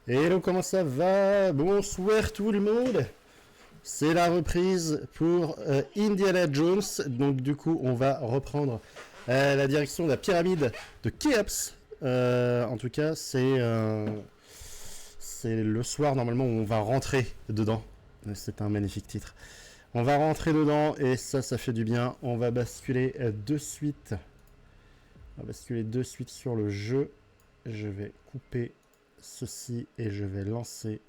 Hello, comment ça va? Bonsoir tout le monde. C'est la reprise pour Indiana Jones. Donc du coup, on va reprendre la direction de la pyramide de Khéops. En tout cas, c'est le soir normalement où on va rentrer dedans. C'est un magnifique titre. On va rentrer dedans et ça fait du bien. On va basculer de suite. On va basculer de suite sur le jeu. Je vais couper ceci et je vais lancer.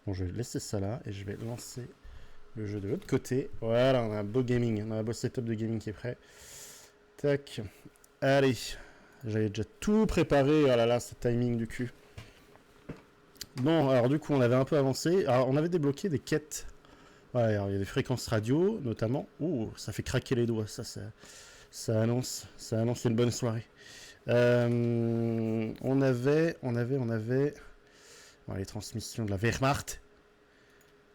Bon, je vais laisser ça là et je vais lancer le jeu de l'autre côté. Voilà, on a un beau gaming, on a un beau setup de gaming qui est prêt. Tac. Allez. J'avais déjà tout préparé. Oh là là, ce timing du cul. Bon, alors du coup, on avait un peu avancé. Alors, on avait débloqué des quêtes. Ouais, alors, il y a des fréquences radio, notamment. Ouh, ça fait craquer les doigts. Ça annonce une bonne soirée. On avait les transmissions de la Wehrmacht.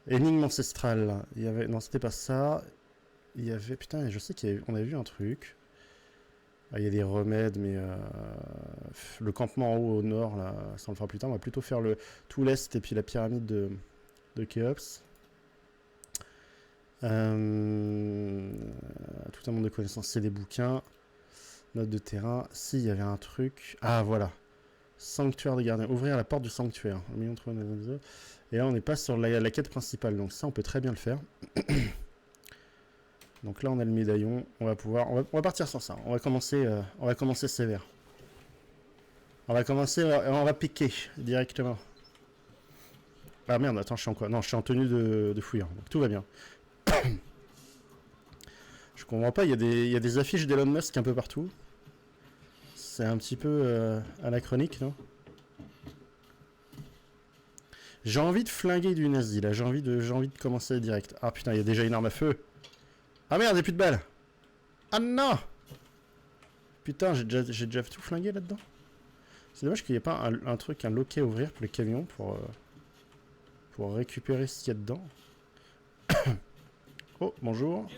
Énigme ancestrale. Là. Il y avait, non, c'était pas ça. Il y avait, putain, je sais qu'on avait vu un truc. Ah, il y a des remèdes, mais le campement en haut au nord, là, ça on le fera plus tard. On va plutôt faire tout l'est et puis la pyramide de Khéops. Tout un monde de connaissances, c'est des bouquins. Note de terrain. Si, il y avait un truc. Ah, voilà. Sanctuaire des gardiens. Ouvrir la porte du sanctuaire. Et là, on n'est pas sur la quête principale. Donc ça, on peut très bien le faire. Donc là, on a le médaillon. On va partir sur ça. On va commencer sévère. On va piquer directement. Ah merde, attends, je suis en quoi? Non, je suis en tenue de fouilleur. Donc tout va bien. Je comprends pas, il y a des affiches d'Elon Musk un peu partout. C'est un petit peu anachronique, non? J'ai envie de flinguer du nazi, là. J'ai envie de commencer direct. Ah putain, il y a déjà une arme à feu. Ah merde, il n'y a plus de balles. Ah non! Putain, j'ai déjà tout flingué là-dedans. C'est dommage qu'il n'y ait pas un truc, un loquet à ouvrir pour les camions pour récupérer ce qu'il y a dedans. Oh, bonjour.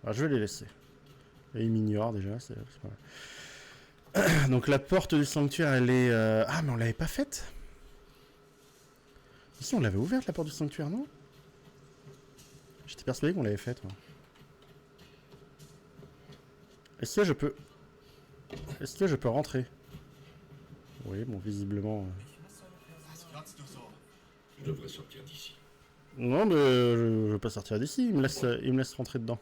Ah, je vais les laisser. Et ils m'ignorent déjà, c'est pas mal. Donc la porte du sanctuaire, elle est... Ah, mais on l'avait pas faite. Si, on l'avait ouverte, la porte du sanctuaire, non? J'étais persuadé qu'on l'avait faite, moi. Est-ce que je peux rentrer? Oui, bon, visiblement... Je devrais sortir d'ici. Non, mais je veux pas sortir d'ici, il me laisse rentrer dedans.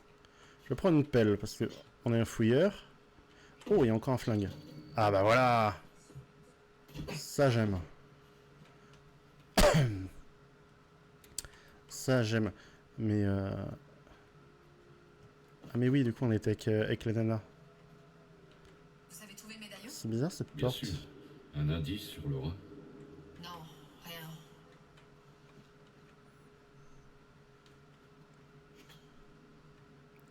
Je vais prendre une pelle, parce que on est un fouilleur. Oh, il y a encore un flingue. Ah bah voilà. Ça, j'aime. Ça, j'aime. Mais ah mais oui, du coup, on était avec la nana. Vous avez trouvé le médaillon? C'est bizarre, cette Bien porte. sûr. Un indice sur Laura? Non, rien.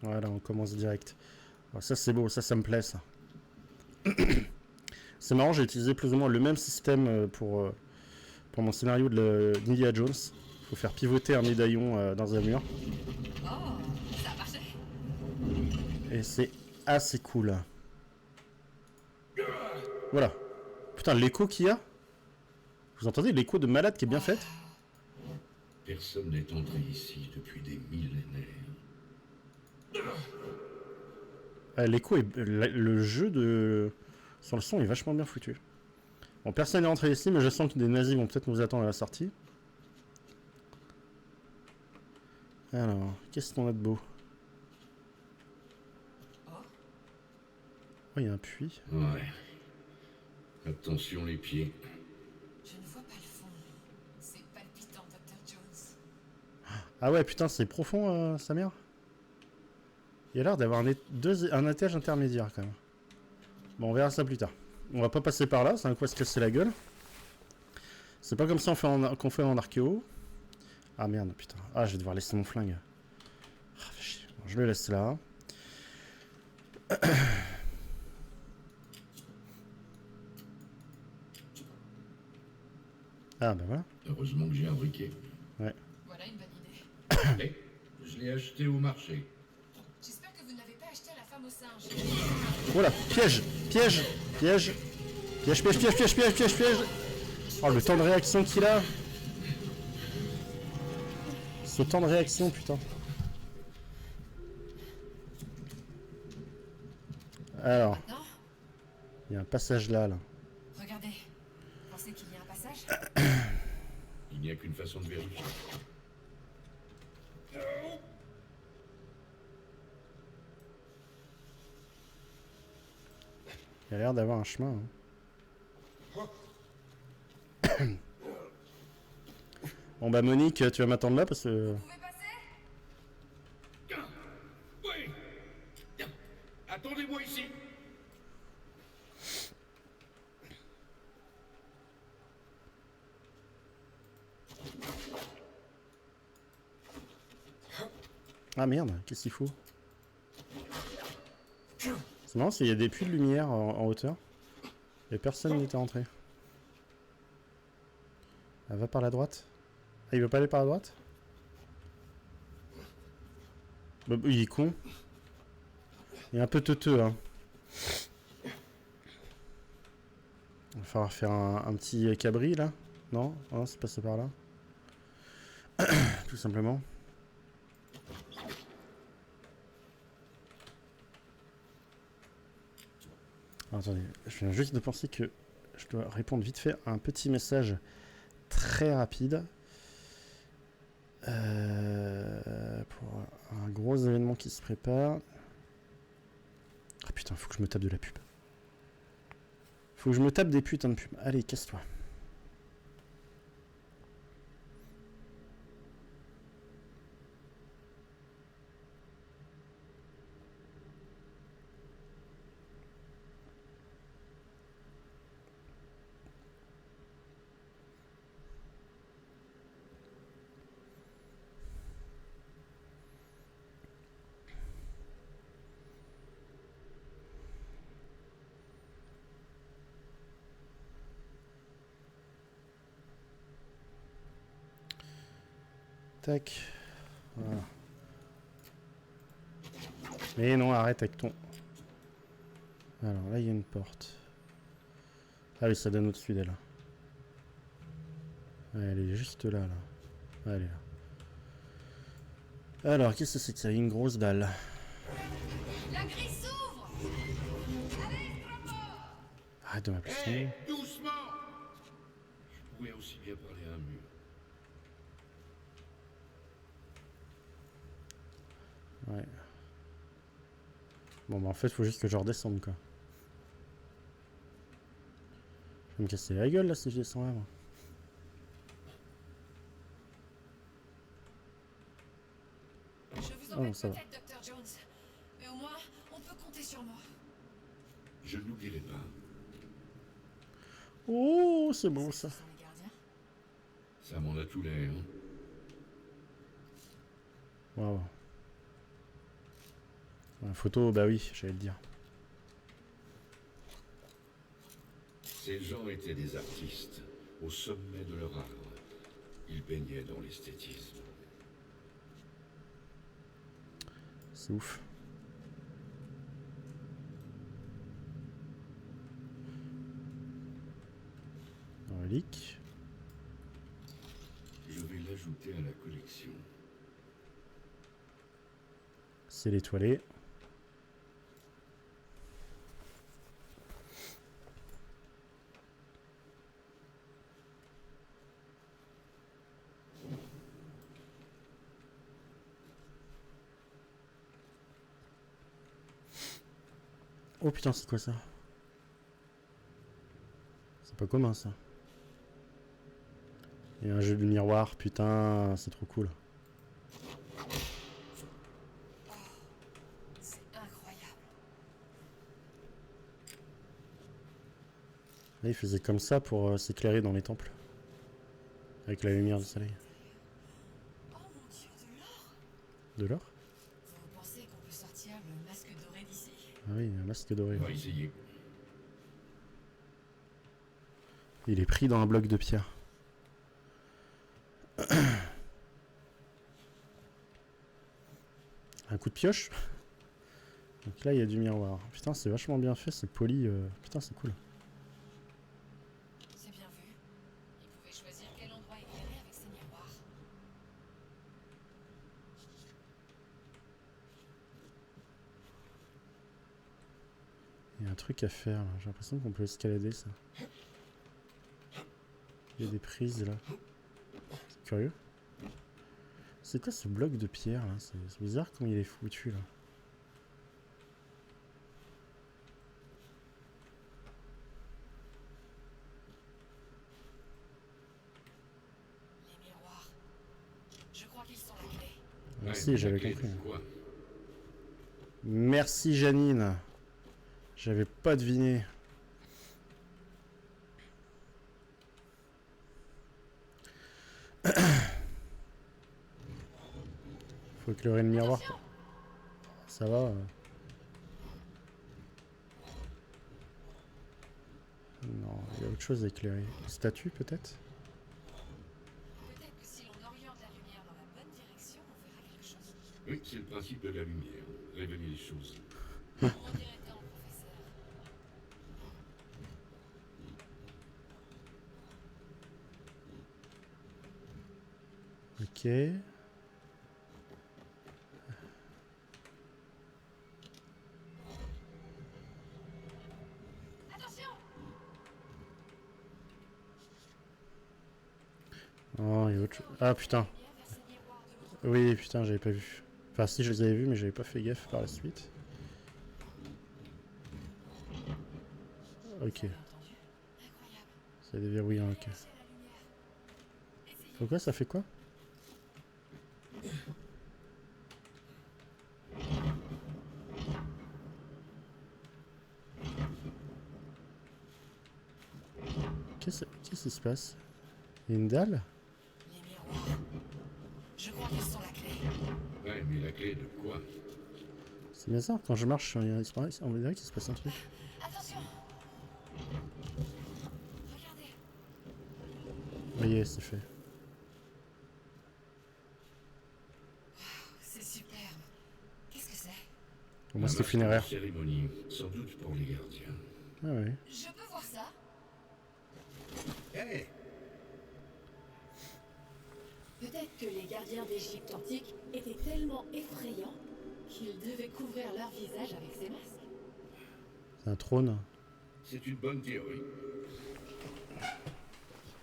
Voilà, on commence direct. Alors, ça, c'est beau, ça me plaît, ça. C'est marrant, j'ai utilisé plus ou moins le même système pour mon scénario d'Indiana Jones. Il faut faire pivoter un médaillon dans un mur. Oh, ça a marché. Et c'est assez cool. Voilà. Putain, l'écho qu'il y a. Vous entendez l'écho de malade qui est bien faite? Personne n'est entré ici depuis des millénaires. L'écho est... Le jeu de... Sur le son est vachement bien foutu. Bon, personne n'est rentré ici, mais je sens que des nazis vont peut-être nous attendre à la sortie. Alors, qu'est-ce qu'on a de beau? Oh, Oh, il y a un puits. Ouais. Attention les pieds. je ne vois pas le fond. C'est palpitant, Dr. Jones. Ah ouais, putain, c'est profond, sa mère. Il y a l'air d'avoir un étage intermédiaire, quand même. Bon, on verra ça plus tard. On va pas passer par là, c'est un coup à se casser la gueule. C'est pas comme ça qu'on fait en archéo. Ah merde, putain. Ah, je vais devoir laisser mon flingue. Ah, fais chier. Bon, je le laisse là. Ah bah voilà. Heureusement que j'ai un briquet. Ouais. Voilà une bonne idée. Je l'ai acheté au marché. J'espère que vous n'avez pas acheté à la femme au singe. Voilà, piège, piège, piège. Piège, piège, piège, piège, piège, piège, piège. Oh, le temps de réaction qu'il a. Ce temps de réaction, putain. Alors, Maintenant, il y a un passage là. regardez. Vous pensez qu'il y a un passage? Il n'y a qu'une façon de vérifier. Il y a l'air d'avoir un chemin. Hein. Bon bah Monique, tu vas m'attendre là parce que... Vous pouvez passer? Oui. Attendez-moi ici. Ah merde, qu'est-ce qu'il faut? C'est marrant, il y a des puits de lumière en hauteur. Et personne n'était rentré. Elle va par la droite. Ah, il veut pas aller par la droite? Bah, il est con. Il est un peu teuteux, hein. Il va falloir faire un petit cabri, là. Non, non, c'est passé par là. Tout simplement. Alors, attendez, je viens juste de penser que je dois répondre vite fait à un petit message très rapide. Pour un gros événement qui se prépare. Ah putain, faut que je me tape de la pub. Faut que je me tape des putains de pubs. Allez, casse-toi. Tac. Voilà. Mais non, arrête avec ton... Alors là, il y a une porte. Ah oui, ça donne au-dessus d'elle. Ouais, elle est juste là, là. Ouais, elle est là. Alors, qu'est-ce que c'est que ça? Une grosse dalle. La grille s'ouvre! Allez, Strombo! Arrête de m'appeler ça. Hé, doucement. Je pourrais aussi bien parler à un mur. Ouais. Bon, bah en fait, faut juste que je redescende, quoi. Je vais me casser la gueule, là, si je descends là, moi. Je vous Oh, embête ça va. peut-être, Dr. Jones. Mais au moins, on peut compter sur moi. Je ne l'oublierai pas. Oh, c'est beau, ça. Ce sont les gardiens. Ça m'en a tout l'air. Waouh. La photo, bah oui, j'allais le dire. Ces gens étaient des artistes, au sommet de leur art. Ils baignaient dans l'esthétisme. C'est ouf. Relique. Je vais l'ajouter à la collection. C'est l'étoilé. Oh putain, c'est quoi ça? C'est pas commun ça. Il y a un jeu de miroir, putain, c'est trop cool. C'est incroyable. Là, il faisait comme ça pour s'éclairer dans les temples. Avec la lumière du soleil. Oh mon dieu, de l'or! De l'or? Vous pensez qu'on peut sortir le masque doré d'ici? Ah oui, un masque doré. On va essayer. Il est pris dans un bloc de pierre. Un coup de pioche. Donc là, il y a du miroir. Putain, c'est vachement bien fait, c'est poli. Putain, c'est cool. trucs à faire là. J'ai l'impression qu'on peut escalader ça. Il y a des prises là. C'est curieux. C'est quoi ce bloc de pierre là? C'est bizarre comment il est foutu là. Les miroirs. Je crois qu'ils sont la clé. Merci, la j'avais clé compris. de quoi? Merci Janine. J'avais pas deviné. Faut éclairer le miroir. Ça va. Non, il y a autre chose à éclairer. Une statue peut-être? Peut-être que si l'on oriente la lumière dans la bonne direction, on verra quelque chose. Oui, c'est le principe de la lumière. Révéler les choses. On dirait tant, professeur. Ok. Attention! Oh, il y a autre chose. Ah putain. Lumière vers ces miroirs de l'autre. Oui, putain, j'avais pas vu. Enfin, si, je les avais vus, mais j'avais pas fait gaffe par la suite. Ok. Incroyable. C'est déverrouillant, ok. Lâchez la lumière. Essayez. Pourquoi ça fait quoi? Qu'est-ce qui se passe? Il y a une dalle? Les miroirs. Je crois qu'ils sont la clé. Ouais, mais la clé de quoi? C'est bizarre, quand je marche, on dirait qu'il se passe un truc. Attention! Regardez. Oui, c'est fait. C'est superbe. Qu'est-ce que c'est? Au moins, Un c'était masque funéraire. de cérémonie, sans doute pour les gardiens. Ah ouais. Je peux voir ça? Hé! Peut-être que les gardiens d'Égypte antique étaient tellement effrayants qu'ils devaient couvrir leur visage avec ces masques. C'est un trône. C'est une bonne théorie.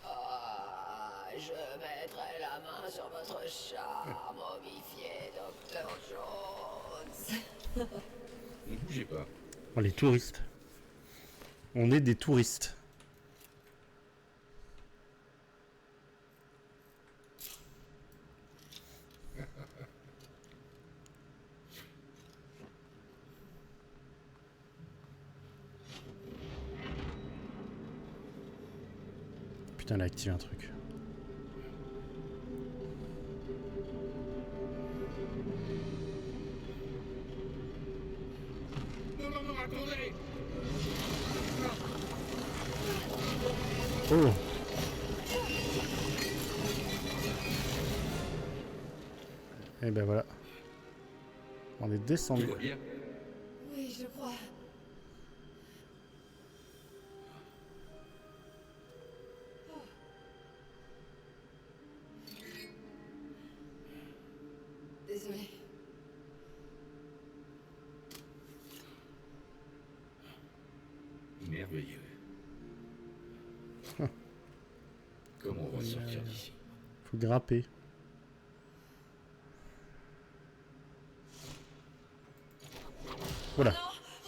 Ah, je mettrai la main sur votre chat, momifié, Dr. Jones. Ne bougez pas. Oh, les touristes. On est des touristes. Putain, elle a activé un truc. Non, non, non, attendez! Oh! Et ben voilà. On est Tout descendu. va bien? Oui, je crois. Désolée. Merveilleux. Comment on va sortir d'ici? Faut grimper. Voilà. Non!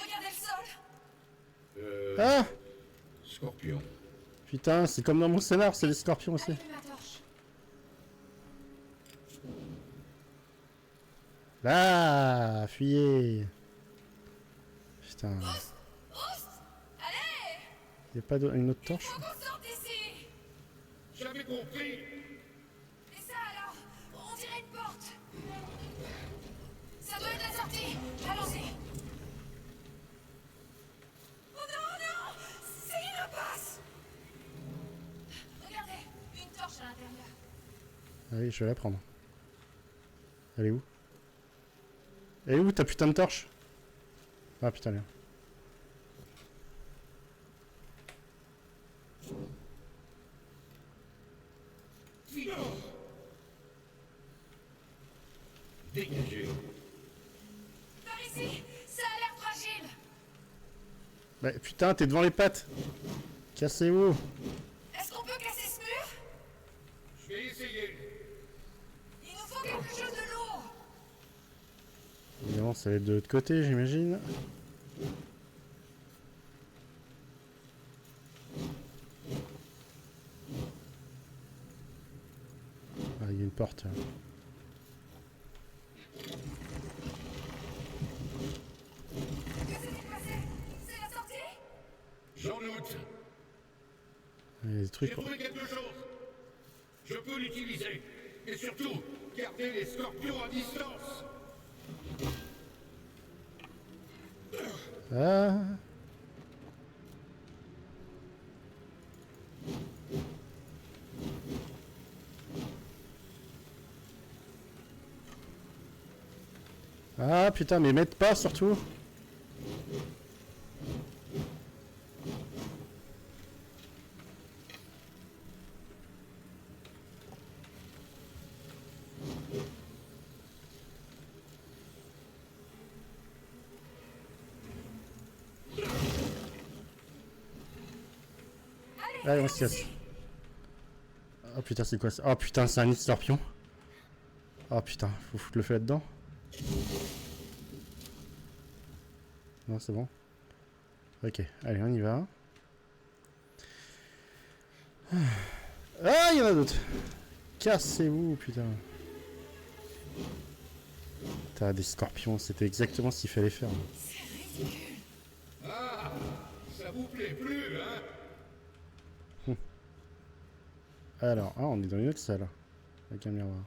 Regardez le sol! Ah! Scorpion. Putain, c'est comme dans mon scénar, c'est les scorpions aussi. Allume ma torche. Là, fuyez. Putain, Oust! Allez! y a pas une autre torche? Faut qu'on sorte d'ici! J'avais compris! Et ça alors? On dirait une porte! Ça doit être la sortie! Allons-y! Oh non, non! C'est une impasse! Regardez! Une torche à l'intérieur! Allez, je vais la prendre. Elle est où? Elle est où ta putain de torche? Ah putain, là. Dégagez! Par ici! Ça a l'air fragile! Bah putain, t'es devant les pattes. Cassez-vous. Est-ce qu'on peut casser ce mur? Je vais essayer. Il nous faut quelque chose de lourd. Évidemment, ça va être de l'autre côté, j'imagine. Ah, il y a une porte. Que s'est-il passé? C'est la sortie? J'en doute. Il y a des trucs. J'ai trouvé quelque chose. Je peux l'utiliser. Et surtout, garder les scorpions à distance. Ah. Ah putain, mais m'aide pas surtout. Allez, on se casse. Oh putain, c'est quoi ça? Oh putain, c'est un nid de scorpion. Oh putain, faut foutre le feu là-dedans. Non, c'est bon. Ok, allez, on y va. Ah, il y en a d'autres. Cassez-vous, putain. T'as des scorpions, c'était exactement ce qu'il fallait faire. Ah, ça vous plaît plus, hein? Alors, ah, on est dans une autre salle. Avec un miroir.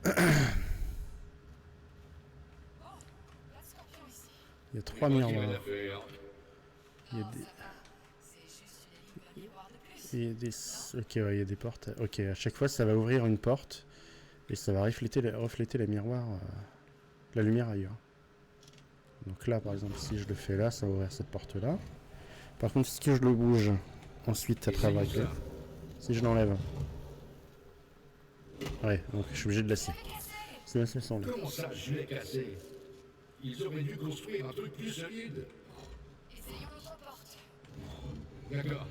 Pas de scorpion ici. Il y a 3 C'est moi qui vais miroirs. la faire. Il y a Non, des... ça va. C'est juste une énigme miroir de plus. Il y a des... Ok, ouais, il y a des portes. Ok, à chaque fois, ça va ouvrir une porte. Et ça va refléter la miroir, la lumière ailleurs. Donc là, par exemple, si je le fais là, ça va ouvrir cette porte-là. Par contre, si je le bouge ensuite après avoir éclairé, si je l'enlève... Ouais, donc je suis obligé de laisser. C'est assez semble. Comment ça, je l'ai cassé? Ils auraient dû construire un truc plus solide. Essayons l'autre porte. D'accord.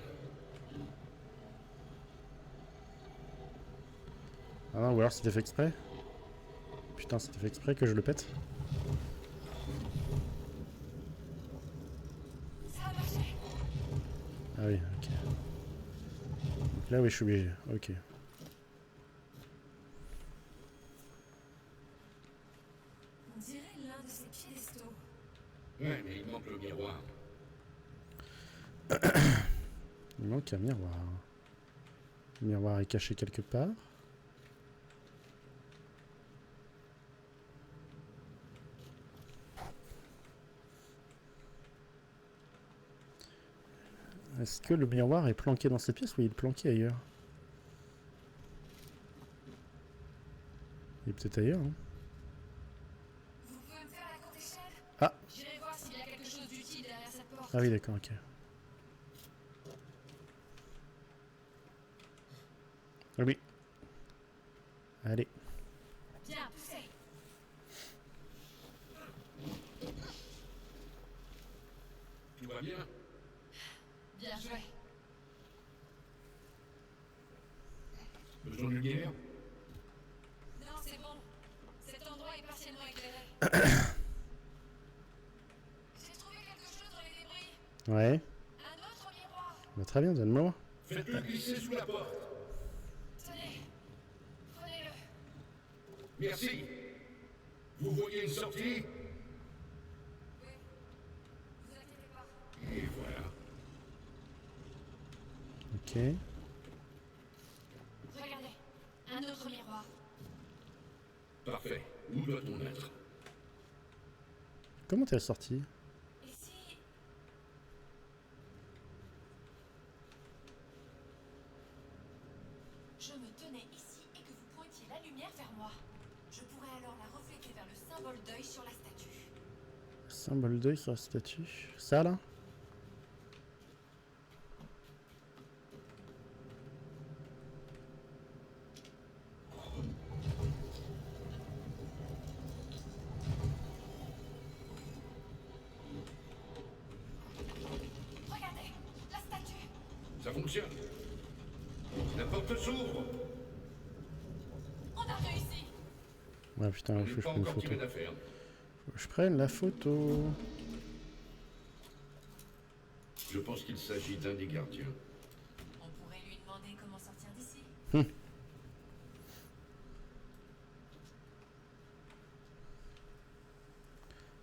Ah non, ou alors c'était fait exprès. Putain, c'était fait exprès que je le pète. Ça a marché. Ah oui, ok. Donc là, oui, je suis obligé. Ok. On dirait l'un de ces piédestaux. Ouais, mais il manque le miroir. Il manque un miroir. Le miroir est caché quelque part. Est-ce que le miroir est planqué dans cette pièce ou il est planqué ailleurs? Il est peut-être ailleurs, hein. Vous pouvez me faire la courte échelle? Ah. J'irai voir s'il y a quelque chose d'utile derrière cette porte. Ah oui, d'accord, ok. Ah oui. Allez. Bien, poussez. Tout va bien? Bien joué. Besoin de lumière? Non, c'est bon. Cet endroit est partiellement éclairé. J'ai trouvé quelque chose dans les débris. Ouais. Un autre miroir. Bah, très bien, donne-moi. Faites-le glisser sous la porte. Tenez. Prenez-le. Merci. Vous voyez une sortie? Oui. Vous inquiétez pas. Et voilà. Ok. Regardez. Un autre miroir. Parfait. Où doit-on être? Comment t'es sorti? Et si... je me tenais ici et que vous pointiez la lumière vers moi? Je pourrais alors la refléter vers le symbole d'œil sur la statue. Symbole d'œil sur la statue. Ça là? fonctionne. La porte s'ouvre. On a réussi. Ah putain, On faut n'est que je pas prenne une encore photo. tiré d'affaire. Faut que je prenne la photo. Je pense qu'il s'agit d'un des gardiens. On pourrait lui demander comment sortir d'ici.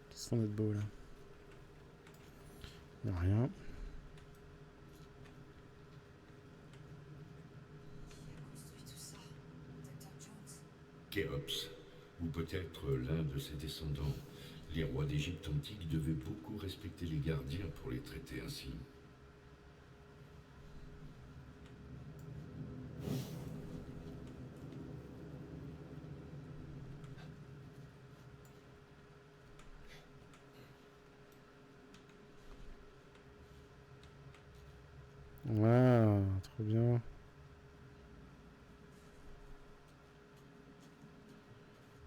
Qu'est-ce qu'on a de beau là? Y'a rien. Qui a construit tout ça? Dr. Jones. Khéops, ou peut-être l'un de ses descendants. Les rois d'Égypte antique devaient beaucoup respecter les gardiens pour les traiter ainsi. Ouais, trop bien.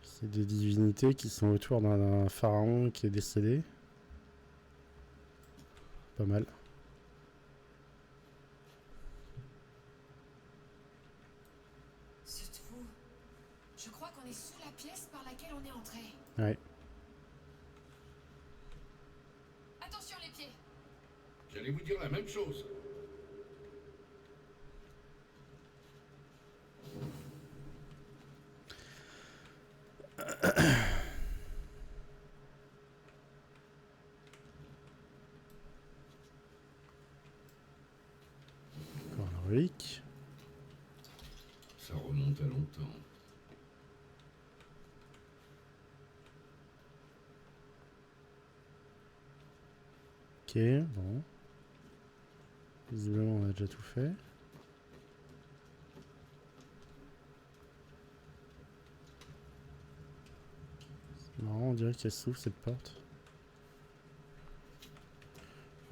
C'est des divinités qui sont autour d'un pharaon qui est décédé. Pas mal. C'est vous. Je crois qu'on est sous la pièce par laquelle on est entré. Ouais. Attention les pieds. J'allais vous dire la même chose. Encore un relique. Ça remonte à longtemps. Ok, bon. Visiblement, on a déjà tout fait. C'est marrant, on dirait qu'elle s'ouvre cette porte.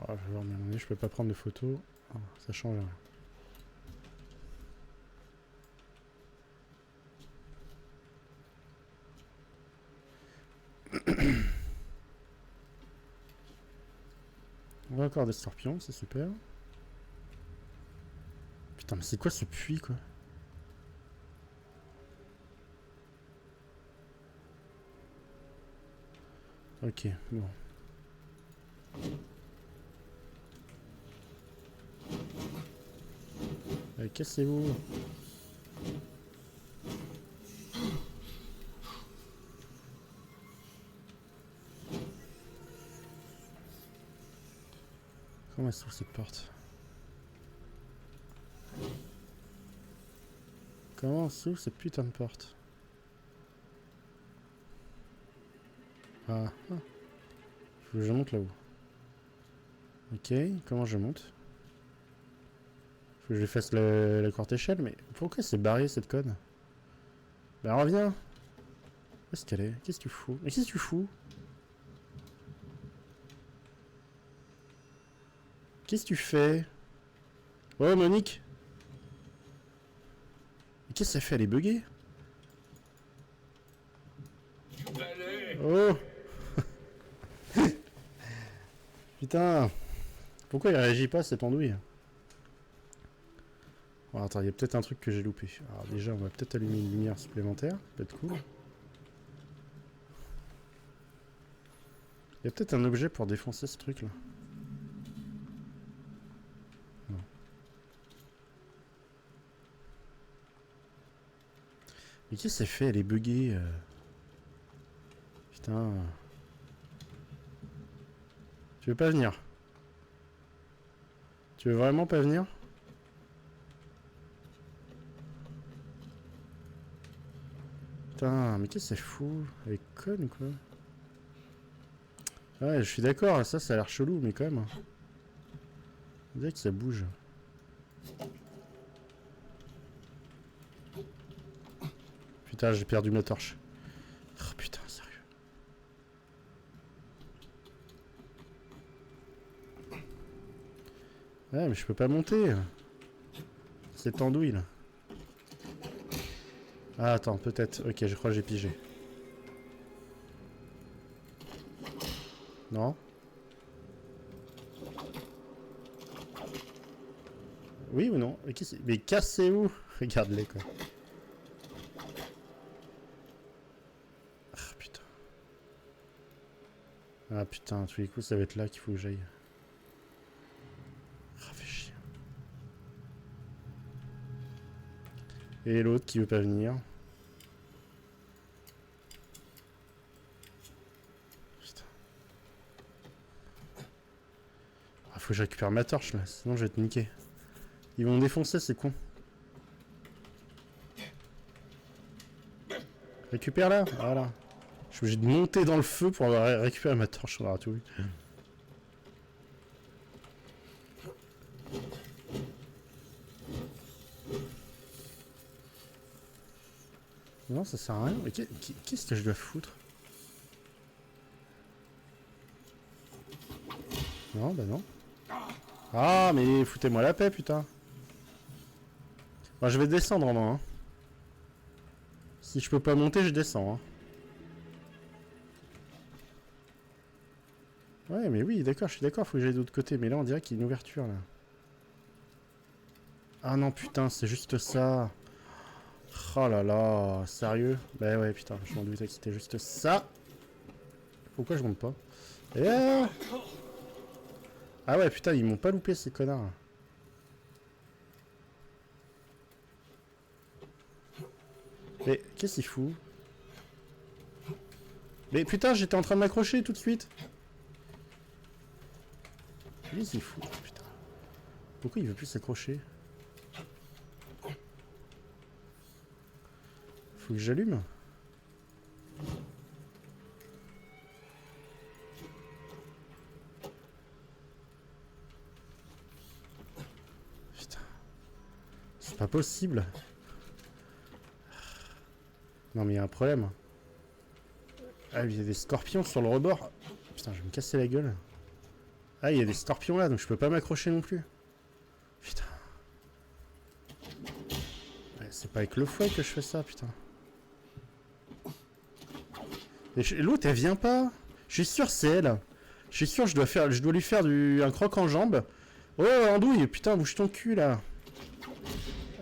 Ah, je vais voir, mais à un moment donné, je peux pas prendre de photos. Ah, ça change rien. On a encore des scorpions, c'est super. Putain, mais c'est quoi ce puits, quoi? Ok, bon. Cassez-vous. Comment elle s'ouvre cette porte? Comment s'ouvre cette putain de porte? Ah, ah. Faut que je monte là-haut. Ok, comment je monte? Faut que je fasse la courte échelle, mais pourquoi c'est barré cette conne? Bah reviens! Où est-ce qu'elle est? Qu'est-ce que tu fous? Mais qu'est-ce que tu fous? Qu'est-ce que tu fais? Oh Monique! Mais qu'est-ce que ça fait? Elle est buggée? Allez! Oh! Putain! Pourquoi il réagit pas cette andouille? Oh, attends, il y a peut-être un truc que j'ai loupé. Alors déjà, on va peut-être allumer une lumière supplémentaire. Ça peut être cool. Il y a peut-être un objet pour défoncer ce truc là. Non. Mais qu'est-ce que ça fait? Elle est buggée. Putain. Tu veux pas venir? Tu veux vraiment pas venir? Putain, mais qu'est-ce que ça fout? Elle est conne quoi. Ouais, je suis d'accord, ça a l'air chelou, mais quand même. On dirait que ça bouge. Putain, j'ai perdu ma torche. Oh putain, sérieux. Ouais, mais je peux pas monter. Cette andouille là. Ah, attends, peut-être. Ok, je crois que j'ai pigé. Non? Oui ou non? Mais cassez-vous! Regarde-les, quoi. Ah, putain. Ah, putain, à tous les coups, ça va être là qu'il faut que j'aille. Ah, fait chier. Et l'autre qui veut pas venir. Putain. Ah, faut que je récupère ma torche, là, sinon je vais être niqué. Ils vont me défoncer, c'est con. Récupère là, voilà. Je suis obligé de monter dans le feu pour récupérer ma torche, on aura tout vu. Non, ça sert à rien. Mais qu'est-ce que je dois foutre? Non, bah non. Ah, mais foutez-moi la paix, putain. Bon, je vais descendre en main. Hein. Si je peux pas monter, je descends. Hein. Ouais, mais oui, d'accord, je suis d'accord, faut que j'aille de l'autre côté. Mais là, on dirait qu'il y a une ouverture, là. Ah non, putain, c'est juste ça. Oh là là, sérieux? Bah ouais, putain, je m'en doutais que c'était juste ça. Pourquoi je monte pas? Ah ouais, putain, ils m'ont pas loupé, ces connards. Mais qu'est-ce qu'il fout? Mais putain, j'étais en train de m'accrocher tout de suite. Qu'est-ce qu'il fout? Putain. Pourquoi il veut plus s'accrocher? Faut que j'allume. Putain. C'est pas possible. Non mais il y a un problème. Ah, il y a des scorpions sur le rebord. Putain, je vais me casser la gueule. Ah, il y a des scorpions là, donc je peux pas m'accrocher non plus. Putain. Ouais, c'est pas avec le fouet que je fais ça, putain. L'autre, elle vient pas. Je suis sûr c'est elle. Je suis sûr je dois lui faire un croc en jambe. Oh, andouille, putain, bouge ton cul là.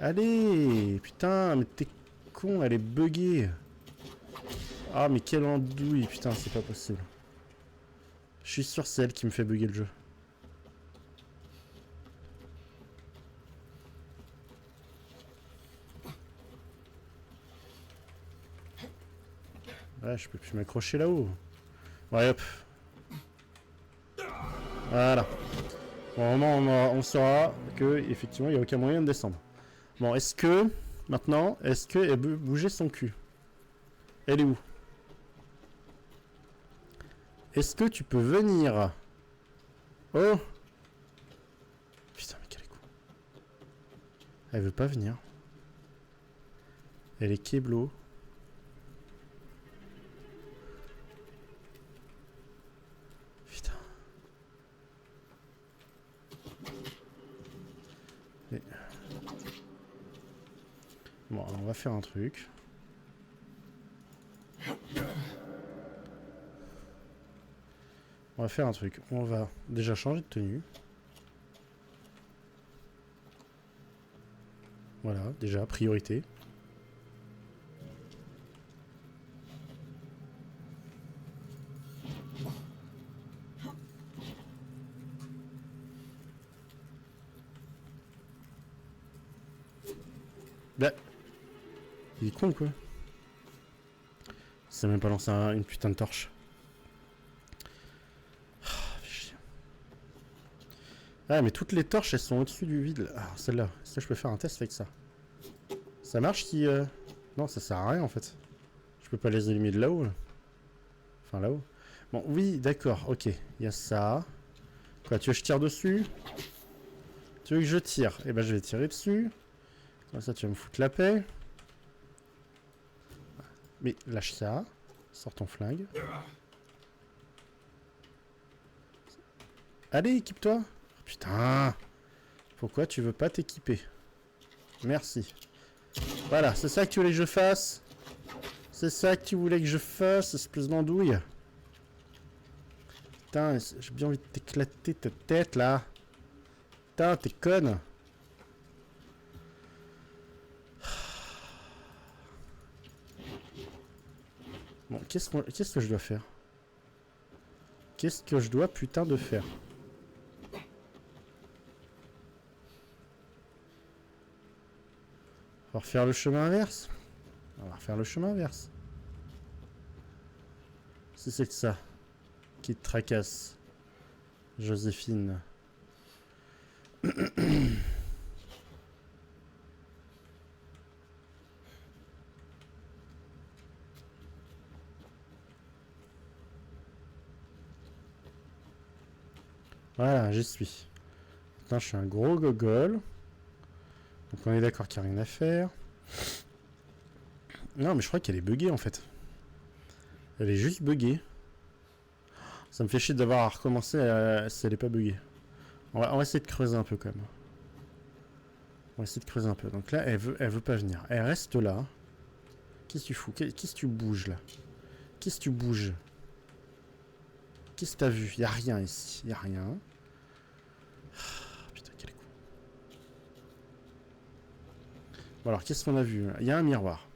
Allez, putain, mais t'es con, elle est buggée. Ah, mais quelle andouille, putain, c'est pas possible. Je suis sûr c'est elle qui me fait bugger le jeu. Ouais, je peux plus m'accrocher là-haut. Ouais, hop. Voilà. Bon, on saura que effectivement il n'y a aucun moyen de descendre. Bon, est-ce que maintenant, est-ce qu'elle peut bouger son cul? Elle est où? Est-ce que tu peux venir? Oh! Putain, mais quel est con. Elle veut pas venir. Elle est keblo. Putain. Mais... Bon, alors on va faire un truc. On va faire un truc. On va déjà changer de tenue. Voilà, déjà, priorité. Bah. Il est con, quoi. Il s'est même pas lancé une putain de torche. Ah, mais toutes les torches, elles sont au-dessus du vide. Ah, celle-là. Est-ce que je peux faire un test avec ça? Ça marche si... Non, ça sert à rien, en fait. Je peux pas les allumer de là-haut. Là. Enfin, là-haut. Bon, oui, d'accord. Ok. Il y a ça. Quoi, tu veux que je tire dessus? Tu veux que je tire? Eh ben, je vais tirer dessus. Comme ça, tu vas me foutre la paix. Mais lâche ça. Sors ton flingue. Allez, équipe-toi. Putain. Pourquoi tu veux pas t'équiper? Merci. Voilà, c'est ça que tu voulais que je fasse. C'est ça que tu voulais que je fasse, espèce d'andouille. Putain, j'ai bien envie de t'éclater ta tête, là. Putain, t'es conne. Bon, qu'est-ce que je dois faire? Qu'est-ce que je dois putain de faire? On va refaire le chemin inverse. On va refaire le chemin inverse. Si c'est que ça qui te tracasse, Joséphine. Voilà, j'y suis. Maintenant, je suis un gros gogol. Donc, on est d'accord qu'il n'y a rien à faire. Non, mais je crois qu'elle est buggée, en fait. Elle est juste buggée. Ça me fait chier d'avoir à recommencer si elle n'est pas buggée. On va essayer de creuser un peu, quand même. On va essayer de creuser un peu. Donc là, elle veut pas venir. Elle reste là. Qu'est-ce que tu fous? Qu'est-ce que tu bouges, là? Qu'est-ce que tu bouges? Qu'est-ce que t'as vu? Il n'y a rien ici. Il n'y a rien. Putain, quel con. Bon, alors, qu'est-ce qu'on a vu? Il y a un miroir.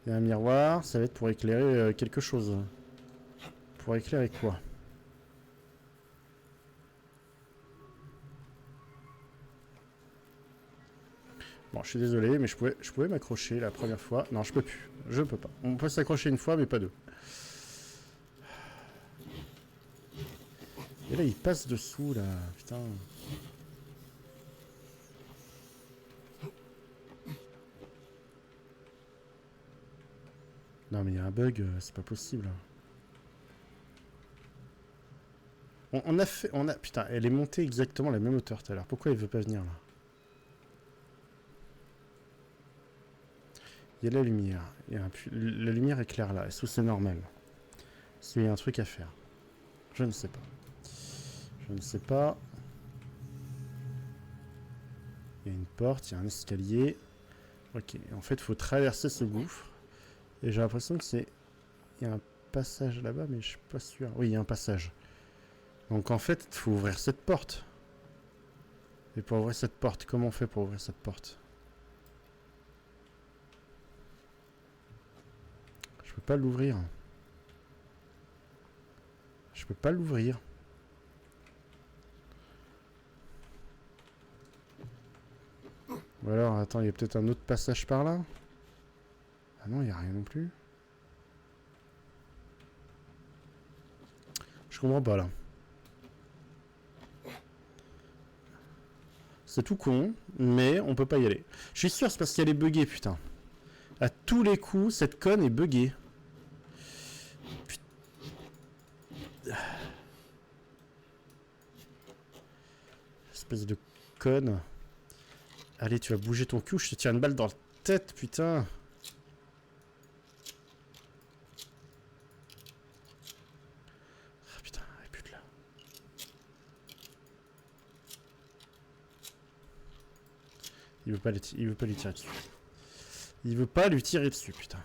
Il y a un miroir. Ça va être pour éclairer quelque chose. Pour éclairer quoi? Bon, je suis désolé, mais je pouvais m'accrocher la première fois. Non, je peux plus. Je peux pas. On peut s'accrocher une fois, mais pas deux. Et là, il passe dessous, là. Putain. Non, mais il y a un bug. C'est pas possible. On a fait... Putain, elle est montée exactement à la même hauteur tout à l'heure. Pourquoi il veut pas venir, là? Il y a la lumière. La lumière éclaire là. Est-ce que c'est normal? Est-ce qu'il y a un truc à faire? Je ne sais pas. Je ne sais pas. Il y a une porte, il y a un escalier. Ok, en fait, il faut traverser ce gouffre. Et j'ai l'impression que c'est... Il y a un passage là-bas, mais je suis pas sûr. Oui, il y a un passage. Donc en fait, il faut ouvrir cette porte. Et pour ouvrir cette porte, comment on fait pour ouvrir cette porte? Je peux pas l'ouvrir. Je peux pas l'ouvrir. Ou alors, attends, il y a peut-être un autre passage par là? Ah non, il n'y a rien non plus. Je comprends pas, là. C'est tout con, mais on peut pas y aller. Je suis sûr, c'est parce qu'elle est buggée, putain. À tous les coups, cette conne est buggée. Putain. Espèce de conne. Allez, tu vas bouger ton cul, je te tire une balle dans la tête, putain. Ah, putain, elle est plus de là. Il veut pas lui tirer dessus. Il veut pas lui tirer dessus, putain.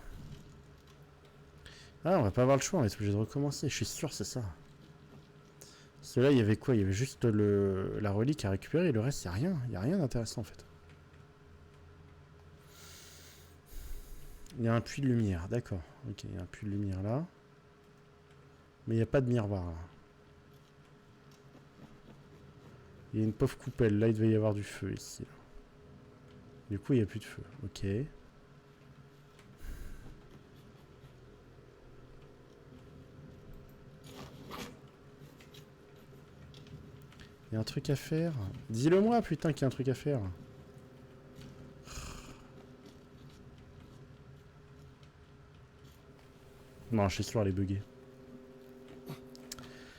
Ah, on va pas avoir le choix, on va être obligé de recommencer. Je suis sûr, c'est ça. Parce que là, il y avait quoi? Il y avait juste la relique à récupérer, et le reste, il n'y a rien. Il n'y a rien d'intéressant, en fait. Il y a un puits de lumière, d'accord. Ok, il y a un puits de lumière là. Mais il n'y a pas de miroir, là. Il y a une pauvre coupelle. Là, il devait y avoir du feu, ici. Là. Du coup, il n'y a plus de feu. Ok. Il y a un truc à faire. Dis-le moi, putain, qu'il y a un truc à faire. Non, je suis sûr, elle est buggée.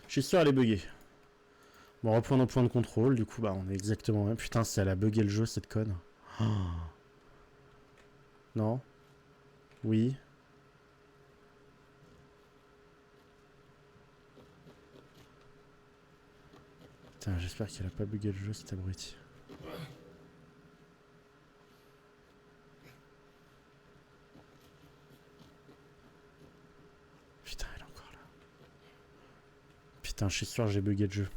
Je suis sûr, elle est buggée. Bon, on reprend nos points de contrôle. Du coup, bah, on est exactement même. Putain, si elle a bugué le jeu, cette conne. Oh. Non. Oui. Putain, j'espère qu'elle a pas bugué le jeu, cette abruti. Putain, elle est encore là. Putain, je suis sûr que j'ai bugué le jeu.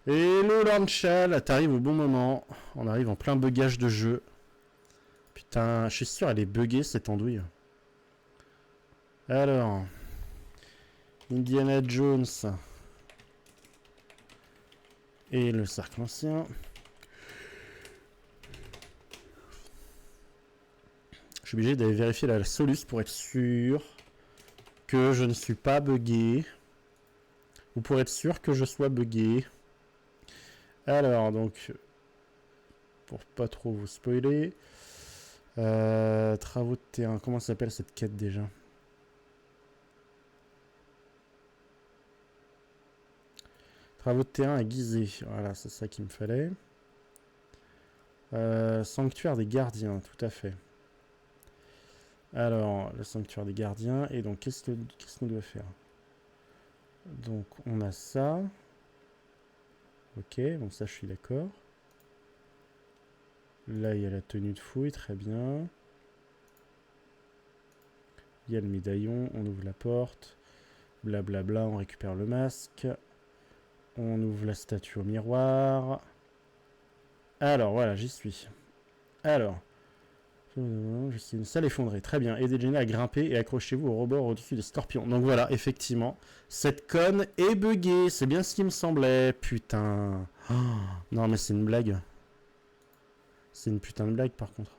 Hello Lanchal, t'arrives au bon moment. On arrive en plein bugage de jeu. Putain, je suis sûr elle est buggée cette andouille. Alors, Indiana Jones et le cercle ancien. Je suis obligé d'aller vérifier la Solus pour être sûr que je ne suis pas buggé. Ou pour être sûr que je sois buggé. Alors, donc, pour pas trop vous spoiler, travaux de terrain. Comment s'appelle cette quête déjà? Travaux de terrain à Gizeh. Voilà, c'est ça qu'il me fallait. Sanctuaire des gardiens, tout à fait. Alors, le sanctuaire des gardiens. Et donc, qu'est-ce qu'on doit faire? Donc, on a ça. Ok, donc ça, je suis d'accord. Là, il y a la tenue de fouille, très bien. Il y a le médaillon, on ouvre la porte. Blablabla, on récupère le masque. On ouvre la statue au miroir. Alors, voilà, j'y suis. Alors, je suis une salle effondrée. Très bien. Aidez Jenny à grimper et accrochez-vous au rebord au-dessus des scorpions. Donc voilà, effectivement, cette conne est buggée. C'est bien ce qui me semblait. Putain. Oh, non, mais c'est une blague. C'est une putain de blague, par contre.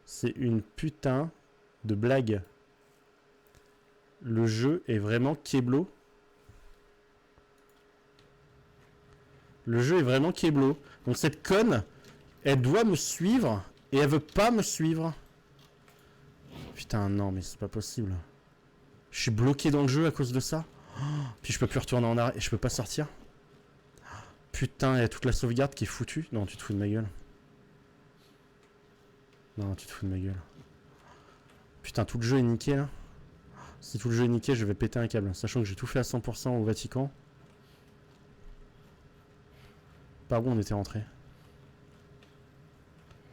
C'est une putain de blague. Le jeu est vraiment Keblo. Le jeu est vraiment Keblo. Donc cette conne, elle doit me suivre et elle veut pas me suivre. Putain, non, mais c'est pas possible. Je suis bloqué dans le jeu à cause de ça. Oh, puis je peux plus retourner en arrière et je peux pas sortir. Putain, il y a toute la sauvegarde qui est foutue. Non, tu te fous de ma gueule. Non, tu te fous de ma gueule. Putain, tout le jeu est niqué là. Si tout le jeu est niqué, je vais péter un câble. Sachant que j'ai tout fait à 100% au Vatican. Par où on était rentré?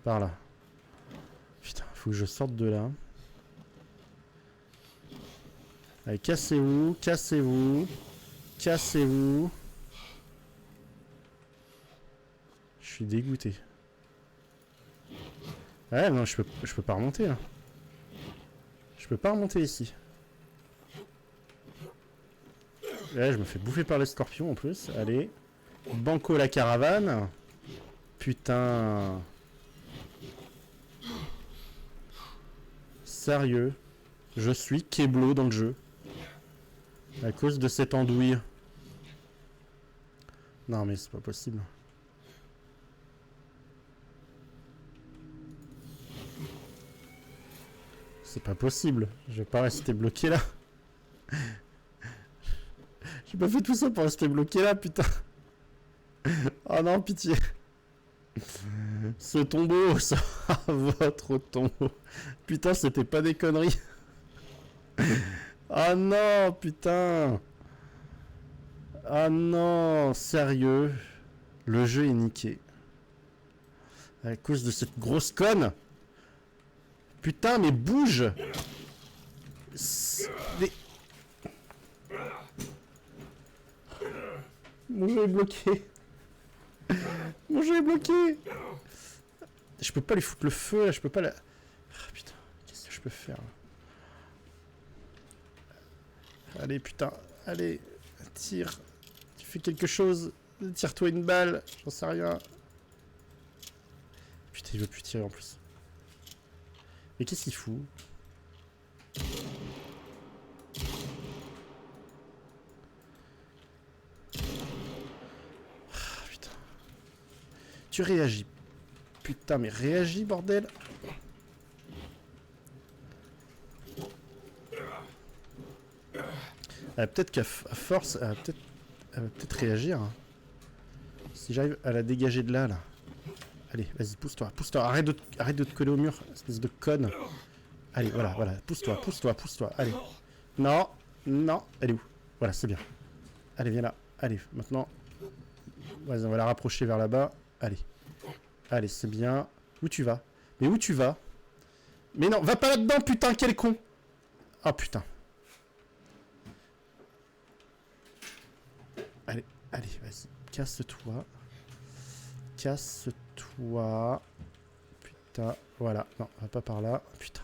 Par là. Putain, faut que je sorte de là. Allez, cassez-vous, cassez-vous, cassez-vous. Je suis dégoûté. Ouais, non, je peux pas remonter là. Je peux pas remonter ici. Ouais, je me fais bouffer par les scorpions en plus. Allez. Banco la caravane. Putain. Sérieux. Je suis Keblo dans le jeu. À cause de cette andouille. Non mais c'est pas possible. C'est pas possible. Je vais pas rester bloqué là. J'ai pas fait tout ça pour rester bloqué là, putain. Oh non, pitié. Ce tombeau sera votre tombeau. Putain, c'était pas des conneries. Oh non, putain. Oh non, sérieux. Le jeu est niqué. À cause de cette grosse conne. Putain, mais bouge. Mais... Mon jeu est bloqué. Mon jeu est bloqué. Je peux pas lui foutre le feu là, je peux pas la... Ah, putain, qu'est-ce que je peux faire là? Allez putain, allez, tire. Tu fais quelque chose. Tire-toi une balle, j'en sais rien. Putain, il veut plus tirer en plus. Mais qu'est-ce qu'il fout? Ah, putain. Tu réagis. Putain, mais réagis, bordel. Peut-être qu'à force, elle va peut-être réagir. Hein. Si j'arrive à la dégager de là, là. Allez, vas-y, pousse-toi, pousse-toi. Arrête de te coller au mur, espèce de conne. Allez, voilà, voilà. Pousse-toi, pousse-toi, pousse-toi. Allez. Non, non. Elle est où? Voilà, c'est bien. Allez, viens là. Allez, maintenant. Vas-y, on va la rapprocher vers là-bas. Allez. Allez, c'est bien. Où tu vas? Mais où tu vas? Mais non, va pas là-dedans, putain, quel con! Oh, putain. Allez, allez, vas-y. Casse-toi. Casse-toi. Putain, voilà. Non, va pas par là. Putain.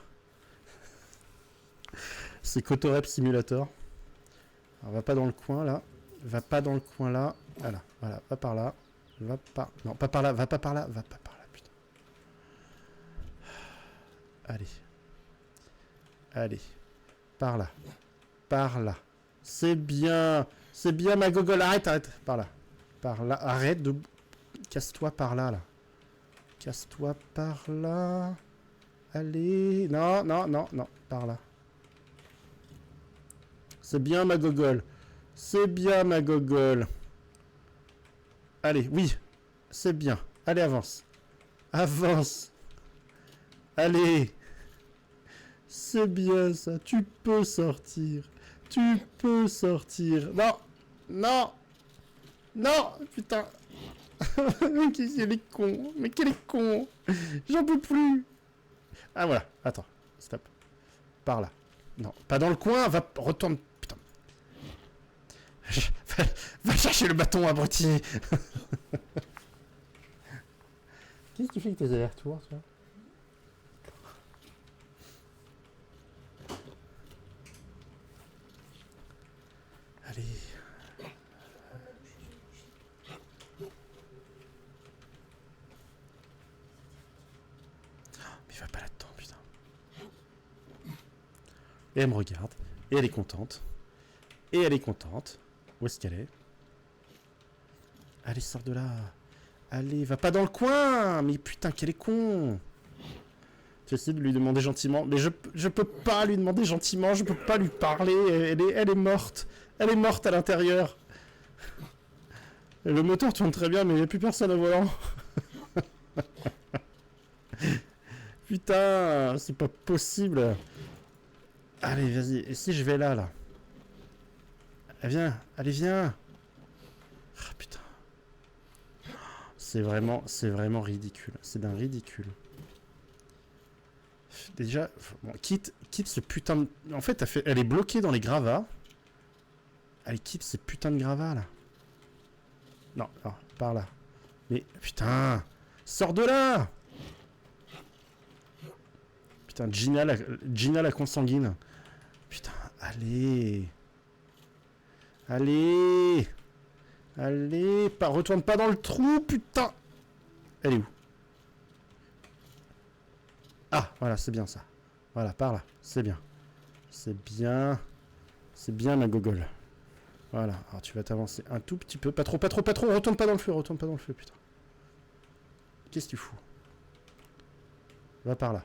C'est Cotorep Simulator. Alors, va pas dans le coin là. Va pas dans le coin là. Voilà, voilà, va par là. Va par... Non, pas par là, va pas par là. Va pas par là, putain. Allez. Allez. Par là. Par là. C'est bien. C'est bien ma gogole. Arrête, arrête. Par là. Par là. Arrête de... Casse-toi par là, là. Casse-toi par là. Allez. Non, non, non, non. Par là. C'est bien ma gogole. C'est bien ma gogole. Allez, oui. C'est bien. Allez, avance. Avance. Allez. C'est bien ça. Tu peux sortir. Tu peux sortir. Non. Non. Non. Putain. Mais quel est con. Mais quel est con. J'en peux plus. Ah voilà. Attends. Stop. Par là. Non. Pas dans le coin. Va. Retourne. Putain. Va chercher le bâton, abruti. Qu'est-ce que tu fais avec tes allers-retours, toi? Allez. Mais va pas là-dedans, putain. Et elle me regarde. Et elle est contente. Et elle est contente. Où est-ce qu'elle est? Allez, sors de là. Allez, va pas dans le coin. Mais putain, qu'elle est con. Tu essaies de lui demander gentiment. Mais je peux pas lui demander gentiment. Je peux pas lui parler. Elle est morte. Elle est morte à l'intérieur. Le moteur tourne très bien, mais il n'y a plus personne au volant. Putain, c'est pas possible. Allez, vas-y. Et si je vais là, là? Viens. Allez, viens. Ah, putain. C'est vraiment ridicule. C'est d'un ridicule. Déjà, bon, quitte ce putain de... En fait, elle est bloquée dans les gravats. Elle quitte ces putains de gravats, là. Non, non, par là. Mais, putain, sors de là. Putain, Gina la consanguine. Putain, allez. Allez. Allez, retourne pas dans le trou, putain. Elle est où? Ah, voilà, c'est bien ça. Voilà, par là, c'est bien. C'est bien. C'est bien, ma gogole. Voilà, alors tu vas t'avancer un tout petit peu. Pas trop, pas trop, pas trop. Retourne pas dans le feu, putain. Qu'est-ce que tu fous? Va par là.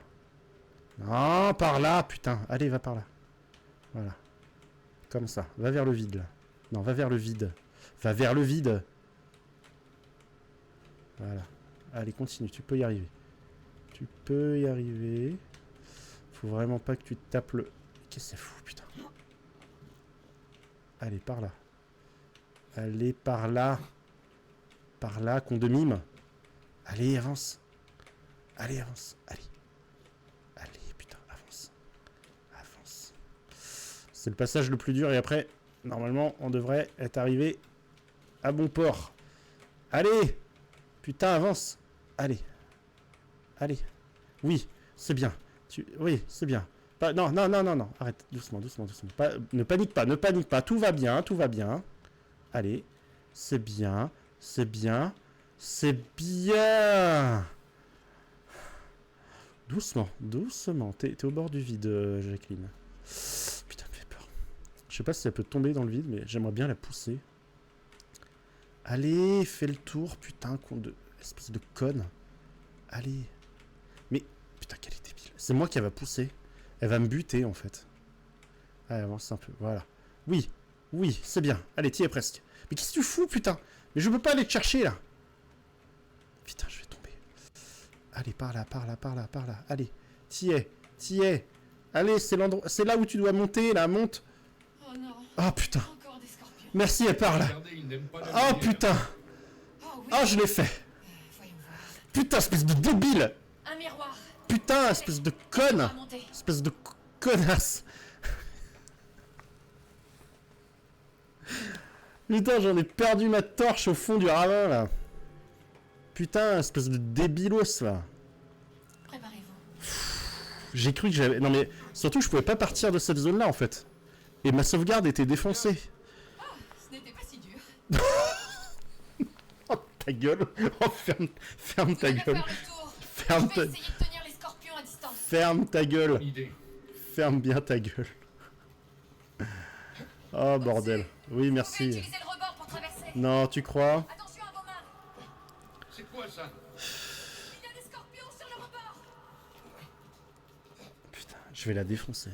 Non, par là, putain. Allez, va par là. Voilà. Comme ça. Va vers le vide, là. Non, va vers le vide. Va vers le vide. Voilà. Allez, continue, tu peux y arriver. Tu peux y arriver. Faut vraiment pas que tu te tapes le... Qu'est-ce que c'est fou, putain. Allez, par là. Allez, par là. Par là, con de mime. Allez, avance. Allez, avance. Allez. Allez, putain, avance. Avance. C'est le passage le plus dur et après, normalement, on devrait être arrivé à bon port. Allez. Putain, avance. Allez. Allez. Oui, c'est bien. Oui, c'est bien. Non, non, non, non, non. Arrête. Doucement, doucement, doucement. Ne panique pas, ne panique pas. Tout va bien, tout va bien. Allez. C'est bien. C'est bien. C'est bien. Doucement, doucement. T'es au bord du vide, Jacqueline. Putain, me fait peur. Je sais pas si elle peut tomber dans le vide, mais j'aimerais bien la pousser. Allez, fais le tour, putain, espèce de conne. Allez. Mais, putain, qu'elle est débile. C'est moi qui va pousser. Elle va me buter, en fait. Allez, avance un peu, voilà. Oui, oui, c'est bien. Allez, t'y es presque. Mais qu'est-ce que tu fous, putain? Mais je peux pas aller te chercher, là. Putain, je vais tomber. Allez, par là, par là, par là, par là. Allez, t'y es, t'y es. Allez, c'est l'endroit, c'est là où tu dois monter, là, monte. Oh non. Ah, putain. Encore des scorpions. Merci, elle part, là. Regardez, il n'aime pas la Oh, lumière. putain. Oh oui. Ah, je l'ai fait. Voyons voir. Putain, espèce de débile. Un miroir. Putain, espèce de conne. À monter. Espèce de connasse. Putain, j'en ai perdu ma torche au fond du ravin, là. Putain, espèce de débilos, là. Préparez-vous. J'ai cru que j'avais... Non mais, surtout je pouvais pas partir de cette zone-là en fait. Et ma sauvegarde était défoncée. Ce n'était pas si dur. Oh ta gueule. Oh ferme ta Vous allez gueule. faire le tour. Ferme Je ta... vais essayer de tenir les scorpions à distance. Ferme ta gueule. Idée. Ferme bien ta gueule. Oh bordel. Oui Vous pouvez merci. utiliser le rebord pour traverser. Non tu crois? Attention à vos mains. C'est quoi ça? Il y a des scorpions sur le rebord. Putain, je vais la défoncer.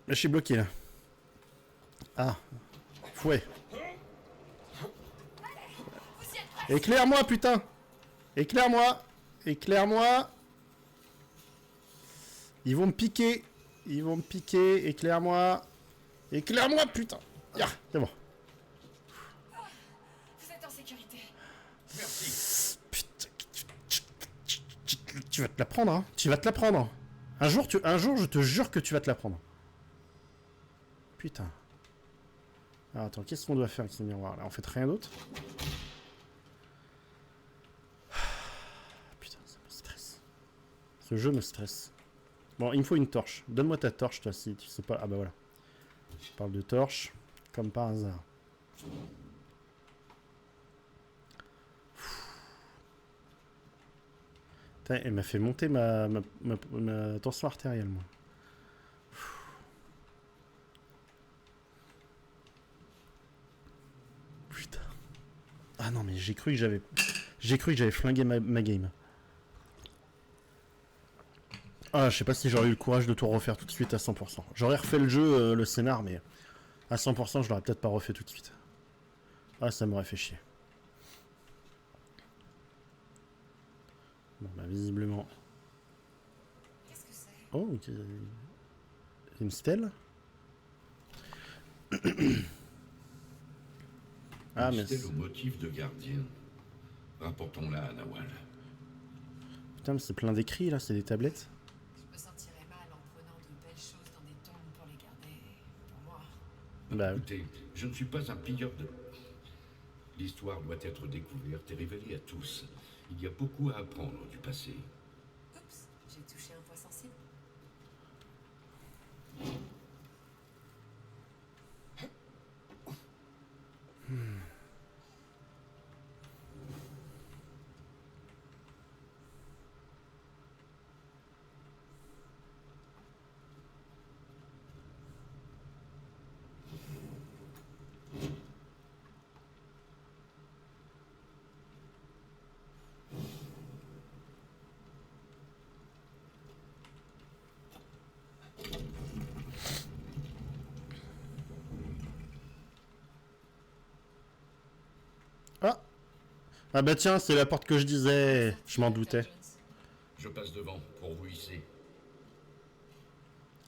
Je suis bloqué là. Ah. Fouet. Vous y êtes presque. Éclaire-moi putain. Éclaire-moi. Éclaire-moi. Ils vont me piquer. Ils vont me piquer. Éclaire-moi. Éclaire-moi putain. Ya, c'est bon. Vous êtes en sécurité. Merci. Putain. Tu vas te la prendre hein. Tu vas te la prendre. Un jour je te jure que tu vas te la prendre. Putain. Alors, attends, qu'est-ce qu'on doit faire avec ce miroir là? On fait rien d'autre? Putain, ça me stresse. Ce jeu me stresse. Bon, il me faut une torche. Donne-moi ta torche, toi, si tu sais pas. Ah bah voilà. Je parle de torche, comme par hasard. Putain, elle m'a fait monter ma tension artérielle, moi. Putain. Ah non, mais j'ai cru que j'avais... J'ai cru que j'avais flingué ma game. Ah, je sais pas si j'aurais eu le courage de tout refaire tout de suite à 100%. J'aurais refait le jeu, le scénar, mais à 100%, je l'aurais peut-être pas refait tout de suite. Ah, ça m'aurait fait chier. Bon, bah, visiblement... Qu'est-ce que c'est? Oh, ok. Une stèle. Ah, mais... C'était le motif de gardien. Rapportons-la à Nawal. Putain, mais c'est plein d'écrits, là, c'est des tablettes. Je me sentirais mal en prenant de belles choses dans des tombes pour les garder pour moi. Bah, oui. Écoutez, je ne suis pas un pilleur de... L'histoire doit être découverte et révélée à tous. Il y a beaucoup à apprendre du passé. Oups, j'ai touché un point sensible. Ah. Ah bah tiens, c'est la porte que je disais. Je m'en doutais. Je passe devant pour vous hisser.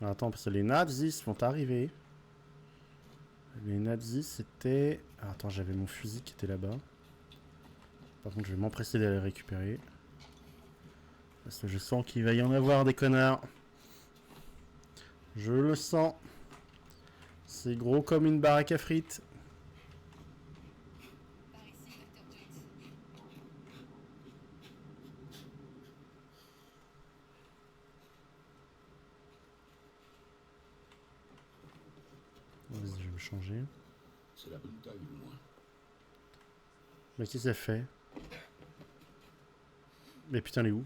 Attends, parce que les nazis vont arriver. Les nazis, c'était... Ah, attends, j'avais mon fusil qui était là-bas. Par contre, je vais m'empresser d'aller le récupérer. Parce que je sens qu'il va y en avoir des connards. Je le sens. C'est gros comme une baraque à frites. Par ici, Dr. Jones. Vas-y, je vais me changer. C'est la bonne taille, au moins. Mais qu'est-ce que ça fait? Mais putain, elle est où?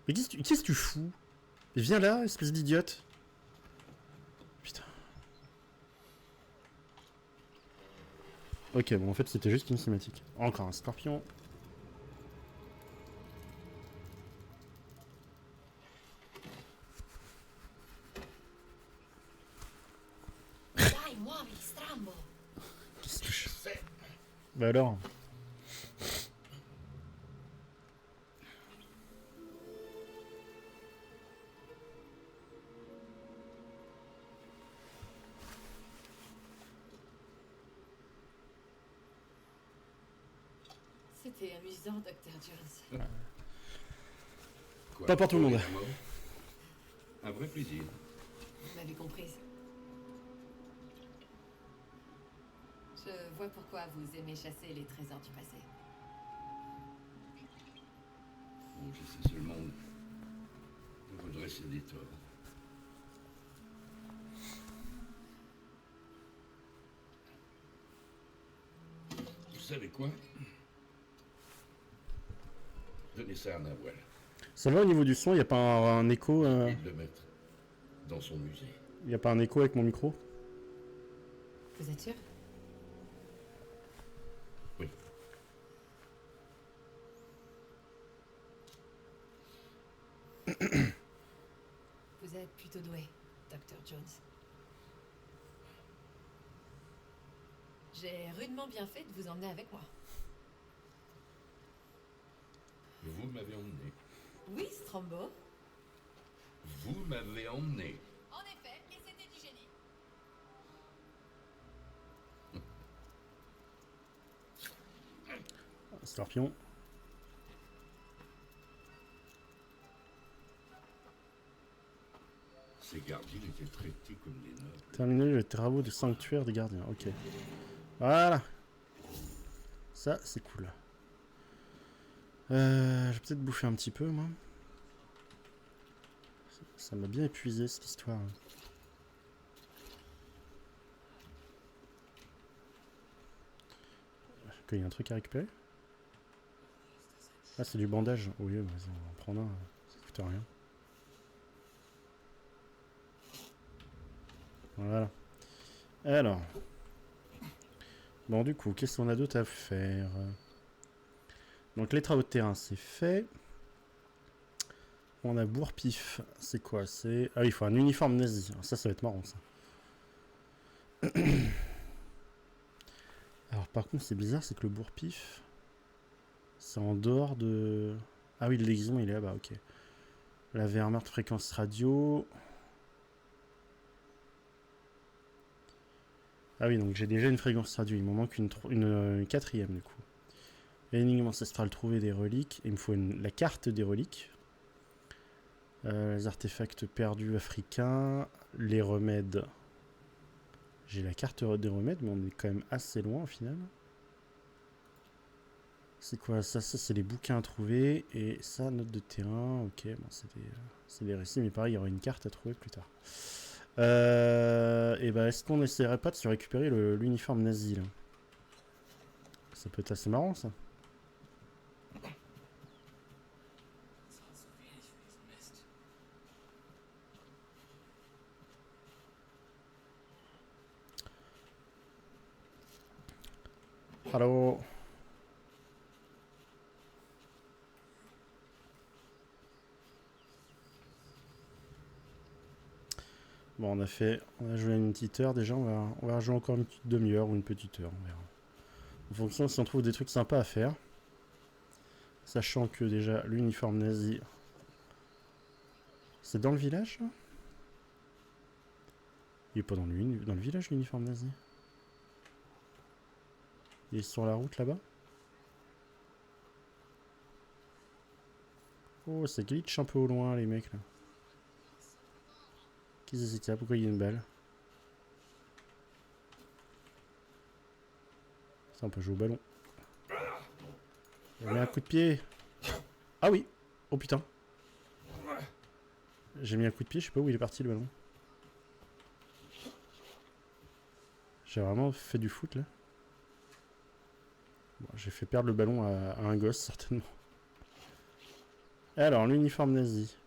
Mais qu'est-ce que tu fous? Viens là, espèce d'idiote. Putain. Ok, bon, en fait, c'était juste une cinématique. Encore un scorpion. Dai, muovi, strambo. Qu'est-ce que je fais? Bah alors. C'était amusant, Dr. Jones. Quoi, Pas pour tout le monde. la mort? Un vrai plaisir. Vous m'avez comprise. Je vois pourquoi vous aimez chasser les trésors du passé. Bon, j'essaie seulement de redresser des torts. Vous savez quoi? Donnez ça à Nawal. Ça va au niveau du son, il n'y a pas un écho Et de le mettre dans son musée. il n'y a pas un écho avec mon micro? Vous êtes sûr? Oui. Vous êtes plutôt doué, Dr. Jones. J'ai rudement bien fait de vous emmener avec moi. Vous m'avez emmené. Oui, Strombo. Vous m'avez emmené. En effet, et c'était du génie. Scorpion. Ces gardiens étaient traités comme des nobles. Terminer les travaux de sanctuaire des gardiens. Ok. Voilà. Ça, c'est cool. Je vais peut-être bouffer un petit peu, moi. Ça m'a bien épuisé, cette histoire. Il y a un truc à récupérer? Ah, c'est du bandage. Oui, vas-y, on va en prendre un. Ça coûte rien. Voilà. Alors. Bon, du coup, qu'est-ce qu'on a d'autre à faire? Donc, les travaux de terrain, c'est fait. On a Bourpif. C'est quoi? C'est... Ah oui, il faut un uniforme nazi. Alors ça va être marrant, ça. Alors, par contre, c'est bizarre, c'est que le Bourpif, c'est en dehors de... Ah oui, le déguisement, il est là-bas, ok. La Wehrmacht fréquence radio... Ah oui, donc j'ai déjà une fréquence radio. Il m'en manque une quatrième, du coup. Énigme ancestrale, trouver des reliques. Il me faut la carte des reliques. Les artefacts perdus africains. Les remèdes. J'ai la carte des remèdes, mais on est quand même assez loin, au final. C'est quoi ça? Ça, c'est les bouquins à trouver. Et ça, note de terrain. Ok, bon, c'est des récits, mais pareil, il y aura une carte à trouver plus tard. Et ben, est-ce qu'on essaierait pas de se récupérer l'uniforme nazi là? Ça peut être assez marrant ça. Allô? Bon, on a joué une petite heure déjà, on va jouer encore une petite demi-heure ou une petite heure, on verra. En fonction si on trouve des trucs sympas à faire. Sachant que déjà l'uniforme nazi, c'est dans le village là? Il est pas dans le village l'uniforme nazi? Il est sur la route là-bas? Oh, ça glitch un peu au loin les mecs là. Qu'est-ce que c'est ça? Pourquoi il y a une balle? Ça, on peut jouer au ballon. On met un coup de pied. Ah oui! Oh putain! J'ai mis un coup de pied, je sais pas où il est parti le ballon. J'ai vraiment fait du foot là. Bon, j'ai fait perdre le ballon à un gosse certainement. Alors, l'uniforme nazi.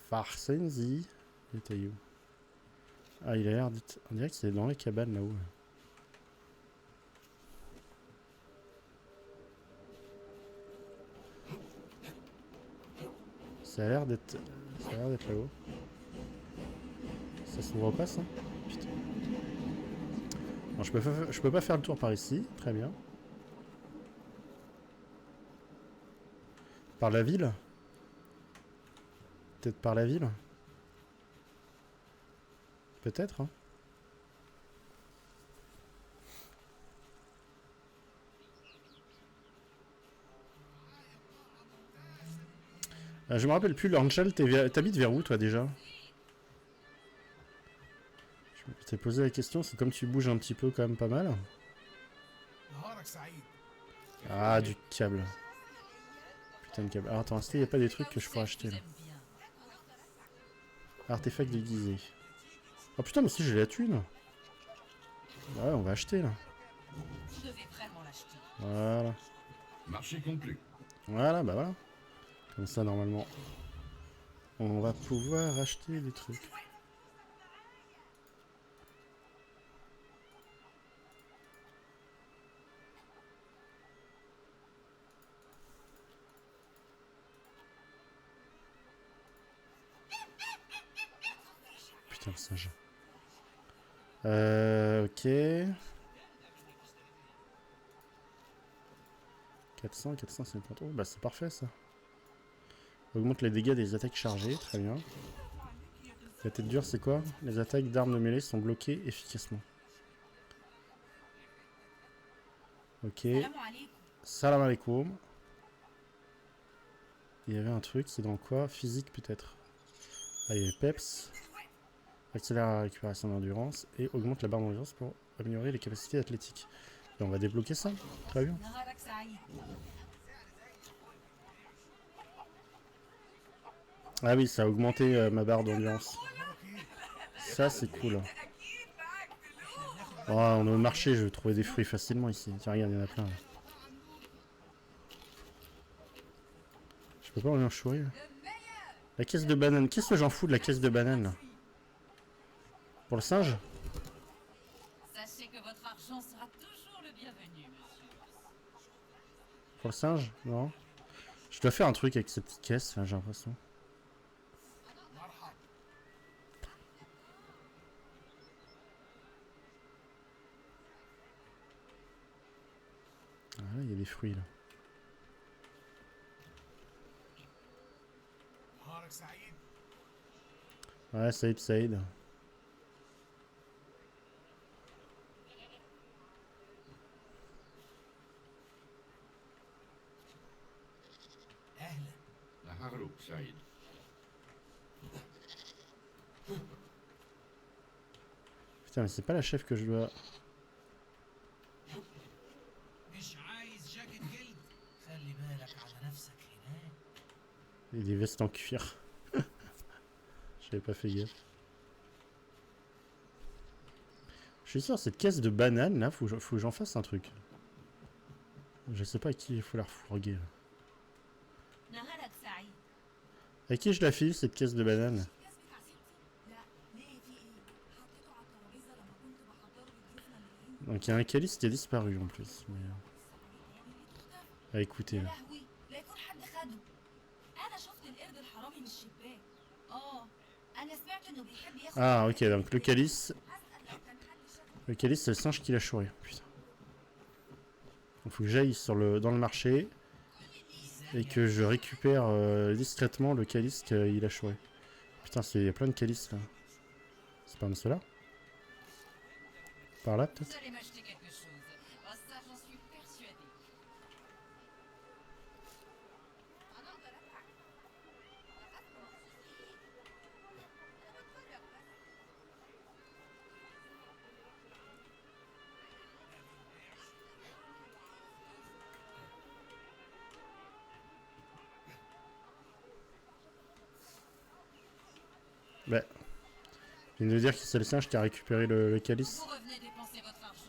Farsenzi. Il était où? Ah, il a l'air d'être... On dirait que c'est dans les cabanes là-haut. Ça a l'air d'être là-haut. Ça s'ouvre pas ça? Putain. Non, je peux pas faire le tour par ici. Très bien. Par la ville? Peut-être par la ville? Peut-être, hein. Je me rappelle plus, l'Angel, t'habites vers où toi déjà? t'es posé la question, c'est comme tu bouges un petit peu quand même pas mal. Ah, du câble. Putain de câble. Alors attends, est-ce qu'il n'y a pas des trucs que je pourrais acheter là? Artefact déguisé. Oh putain, mais si j'ai la thune. Ouais, on va acheter là. Voilà. Marché conclu. Voilà, bah voilà. Comme ça, normalement, on va pouvoir acheter des trucs. Putain, le singe. Ok. 450 euros, bah c'est parfait ça. Augmente les dégâts des attaques chargées, très bien. La tête dure, c'est quoi? Les attaques d'armes de mêlée sont bloquées efficacement. Ok. Salam alaikum. Il y avait un truc, c'est dans quoi? Physique peut-être. Ah, il y avait Peps. Accélère la récupération d'endurance et augmente la barre d'endurance pour améliorer les capacités athlétiques. Et on va débloquer ça, très bien. Ah oui, ça a augmenté ma barre d'endurance. Ça, c'est cool. Oh, on est au marché, je vais trouver des fruits facilement ici. Tiens, regarde, il y en a plein. Là. Je peux pas en chourir. La caisse de banane. Qu'est-ce que j'en fous de la caisse de banane là? Pour le singe? Sachez que votre argent sera toujours le bienvenu, monsieur. Pour le singe? Non. Je dois faire un truc avec cette petite caisse, j'ai l'impression. Ah là, il y a des fruits là. Ouais, Saïd, Saïd. Naharo, Saïd. Putain, mais c'est pas la chef que je dois... Il y a des vestes en cuir. J'avais pas fait gaffe. Je suis sûr, cette caisse de bananes là, faut que j'en fasse un truc. Je sais pas à qui il faut la refourguer. À qui je la file cette caisse de bananes? Donc il y a un calice qui a disparu en plus. Mais... Ah, écoutez là. Ah ok, donc le calice... Le calice c'est le singe qui l'a chouré. Putain. Il faut que j'aille dans le marché et que je récupère discrètement le calice qu'il a chouré. Putain, il y a plein de calices là. C'est pas un de ceux-là? Par là peut-être? Bah, il vient de dire que c'est le singe qui a récupéré le calice. Vous revenez dépenser votre argent?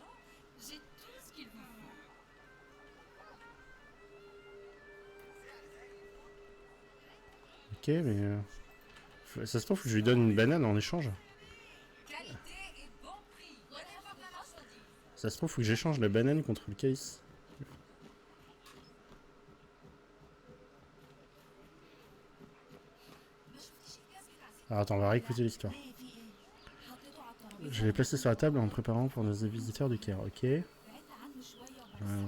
J'ai tout ce qu'il vous faut. Ok, mais... ça se trouve que je lui donne une banane en échange. Qualité et bon prix. Prenez votre marchandise. Ça se trouve faut que j'échange la banane contre le calice. Alors attends, on va réécouter l'histoire. Je l'ai placé sur la table en préparant pour nos visiteurs du Caire. Ok.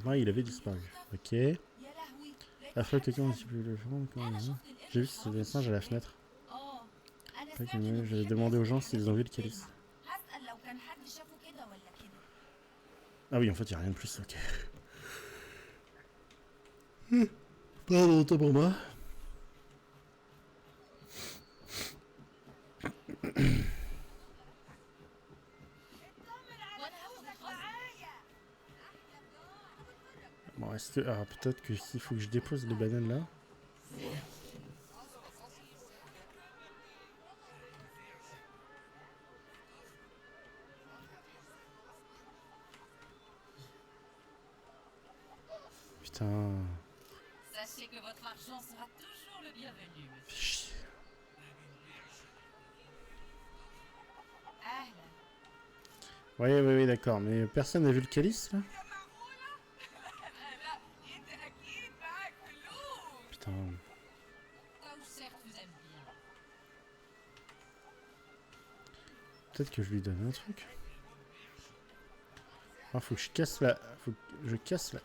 Là, il avait disparu. Ok. Après, quelqu'un dit plus le fond. J'ai vu des singes à la fenêtre. J'avais demandé aux gens s'ils ont vu le calice. Ah oui, en fait, il n'y a rien de plus. Ok. Pardon, autant pour moi. est-ce que... Ah, peut-être que s'il faut que je dépose les bananes là. Putain. Sachez que votre argent sera toujours le bienvenu, Fais monsieur. chier. Ah, Oui, d'accord. Mais personne n'a vu le calice là? Putain. Taou certes vous aime bien. Peut-être que je lui donne un truc. Ah, faut que je casse la... Faut que je casse la...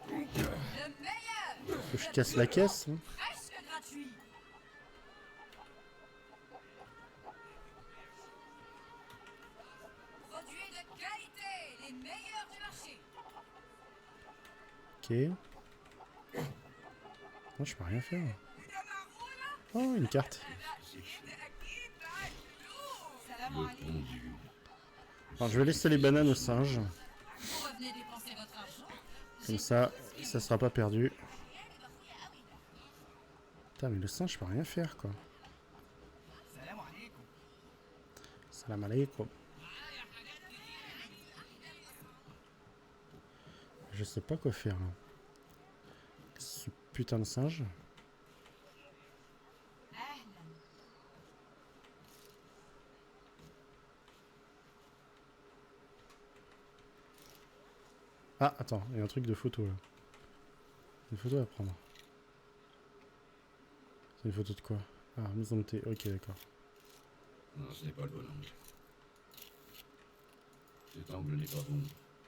Le meilleur, Faut que je casse la caisse. Hein. presque gratuit. Produits de qualité, les meilleurs du marché. Ok. Non, je peux rien faire. Oh, une carte. Salam Le alaikum. pendu. Alors, je vais laisser les bananes au singe. Vous revenez dépenser votre argent. Comme ça sera pas perdu. Putain, mais le singe, je peux rien faire, quoi. Salam alaikum. Je sais pas quoi faire, là. Ce putain de singe. Ahlan. Ah, attends, il y a un truc de photo, là. Une photo à prendre. C'est une photo de quoi? Ah, maison de thé. Ok, d'accord. Non, ce n'est pas le bon angle. Cet angle n'est pas bon.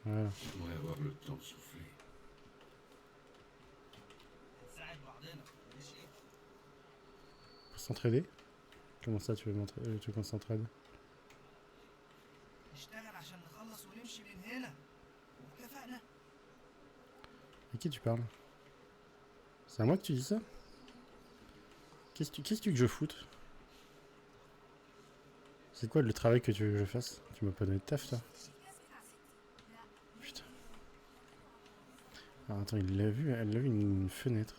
Voilà. Je pourrais avoir le temps de souffler. Pour s'entraider? Comment ça, tu veux qu'on s'entraide? نشتغل عشان نخلص ونمشي من هنا واتفقنا. À qui tu parles? C'est à moi que tu dis ça? Qu'est-ce que tu veux que je foute? C'est quoi le travail que tu veux que je fasse? Tu m'as pas donné de taf, toi? Putain. Alors attends, il l'a vu, elle l'a vu une fenêtre.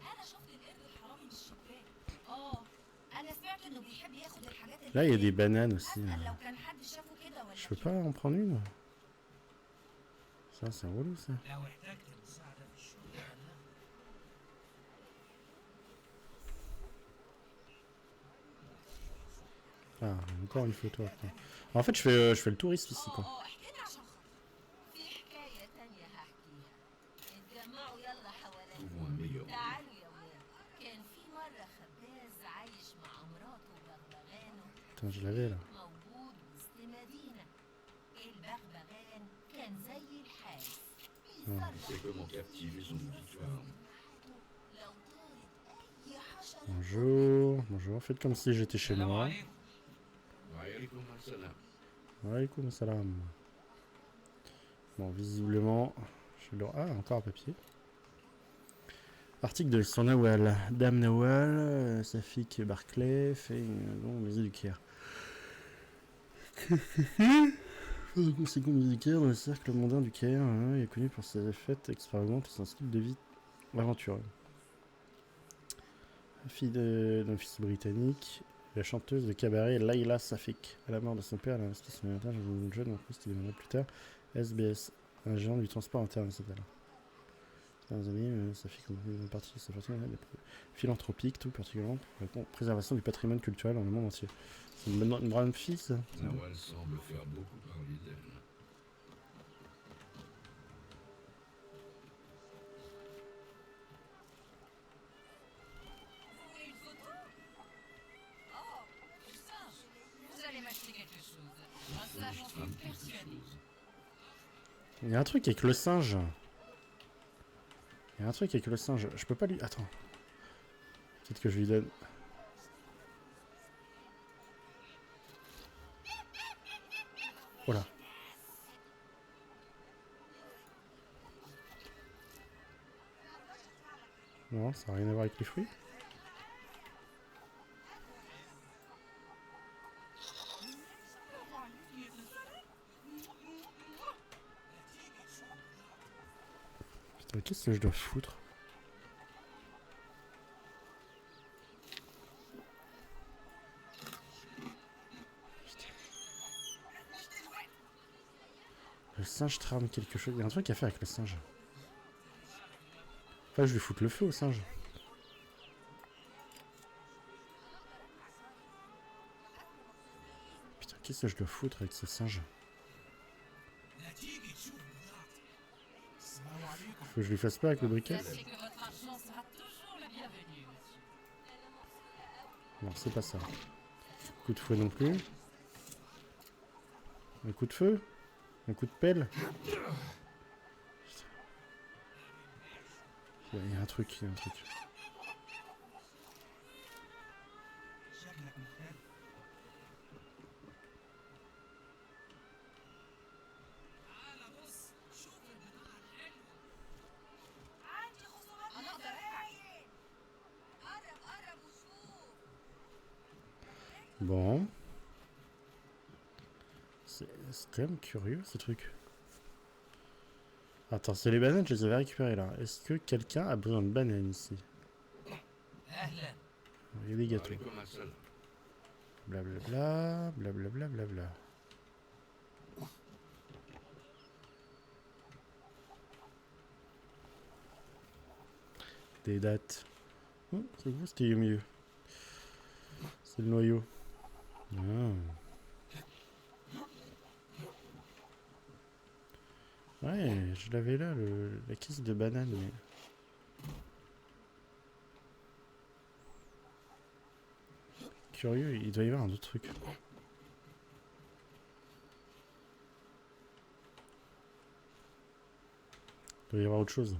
انا شفت القرد الحرامي من الشباك. اه انا سمعت انه بيحب ياخد الحاجات اللي Là, il y a des bananes aussi. اسال لو كان حد شافه كده ولا Je peux pas en prendre une? Ça, c'est relou, ça. لو احتجت مساعدة في الشغل بلغني. Ah, encore une photo après. En fait, je fais le touriste ici, quoi. اه احكي لي عشان خاطر. في حكايه تانية هحكيها. اتجمعوا يلا حواليا. Trouvons un meilleur. تعالوا يا ولاد. كان في مره خباز عايش مع مراته وبغبغانه Putain, je l'avais, là. موجود وسط مدينه. البغبغان كان زي الحارس. Il sait comment captiver son auditoire. لو طارت اي حشره Bonjour, bonjour. Faites comme si j'étais chez السلام moi. عليكم. Wa alaykoum assalam. Alaykoum salam. Bon, visiblement, je le... Ah, encore un papier. Article de l'histoire Nawal. Dame Nawal, sa fille qui est Barclay, fait une longue musée du Caire. Le conséquent musée du Caire dans le cercle mondain du Caire est connu pour ses fêtes extravagantes et son style de vie aventureux. Fille d'un fils britannique, la chanteuse de cabaret Layla Safik. À la mort de son père, elle a investi son héritage dans une jeune entreprise qui deviendra plus tard SBS, un géant du transport international. Dans les années, Safik a une partie de sa fortune à des philanthropiques, tout particulièrement pour la préservation du patrimoine culturel dans le monde entier. C'est une bonne fille, ça. Nawal semble faire beaucoup parler d'elle. Vous voulez une photo? Oh, du singe. Vous allez m'acheter quelque chose. Ça, j'en Juste un suis petit persuadée. chose. Il y a un truc avec le singe. Il y a un truc avec le singe. Je peux pas lui... Attends. Peut-être que je lui donne... Oh là. Non, ça n'a rien à voir avec les fruits. Putain, qu'est-ce que je dois foutre? Le singe trame quelque chose. Il y a un truc à faire avec le singe. Enfin, je vais foutre le feu au singe. Putain, qu'est-ce que je dois foutre avec ce singe? Faut que je lui fasse pas avec le briquet? Sachez que votre argent sera toujours le bienvenu, monsieur. Non, c'est pas ça. Coup de fouet non plus. Un coup de feu? Un coup de pelle? Il y a un truc, il y a un truc. شكلك مختلف. عندي خصومات من الزبائن. قرب وشوف. Bon. C'est quand même curieux ce truc. Attends, c'est les bananes, je les avais récupérées là. Est-ce que quelqu'un a besoin de bananes ici? اهلا. Il y a des gâteaux. عليكم السلام. Blablabla, blablabla, blabla. Des dates. C'est vous ce qui est au milieu. C'est le noyau. Ah. Ouais, je l'avais là, la caisse de bananes. Mais... Curieux, il doit y avoir un autre truc. Il doit y avoir autre chose.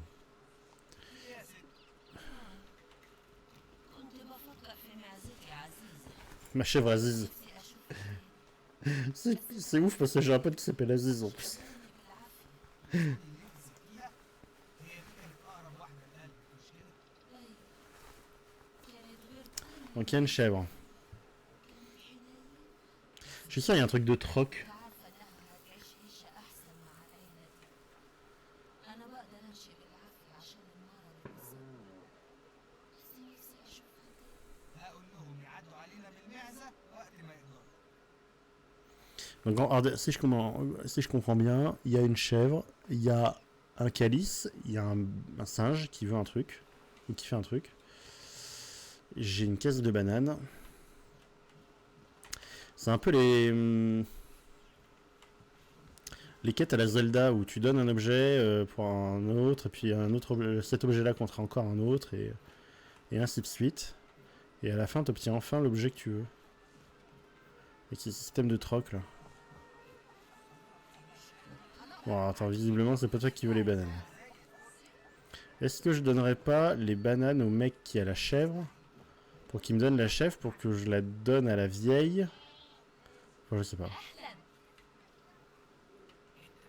كنت بفكر في معزتي عزيزة. Ma chèvre Aziz. نفسي أشوف C'est ouf parce que j'ai un pote qui s'appelle Aziz en plus. هي دي كانت اقرب واحده لقلبي مش كده؟ كانت غير Donc il y a une chèvre. Je suis sûr il y a un truc de troc. عارفة إنها هتعيش عيشة أحسن مع العيلة دي. أنا بقدر أمشي بالعافية عشان المرض بس نفسي أشوفها تاني. هقول لهم يعدوا علينا بالمعزه وقت ما يقدروا. Donc si je comprends bien, il y a une chèvre, il y a un calice, il y a un singe qui veut un truc, ou qui fait un truc. J'ai une caisse de bananes. C'est un peu les quêtes à la Zelda où tu donnes un objet pour un autre, et puis cet objet-là contre encore un autre, et ainsi de suite. Et à la fin, tu obtiens enfin l'objet que tu veux. Avec ce système de troc là. Bon, attends, visiblement, c'est pas toi qui veux les bananes. Est-ce que je donnerais pas les bananes au mec qui a la chèvre pour qu'il me donne la chèvre pour que je la donne à la vieille? Enfin, je sais pas.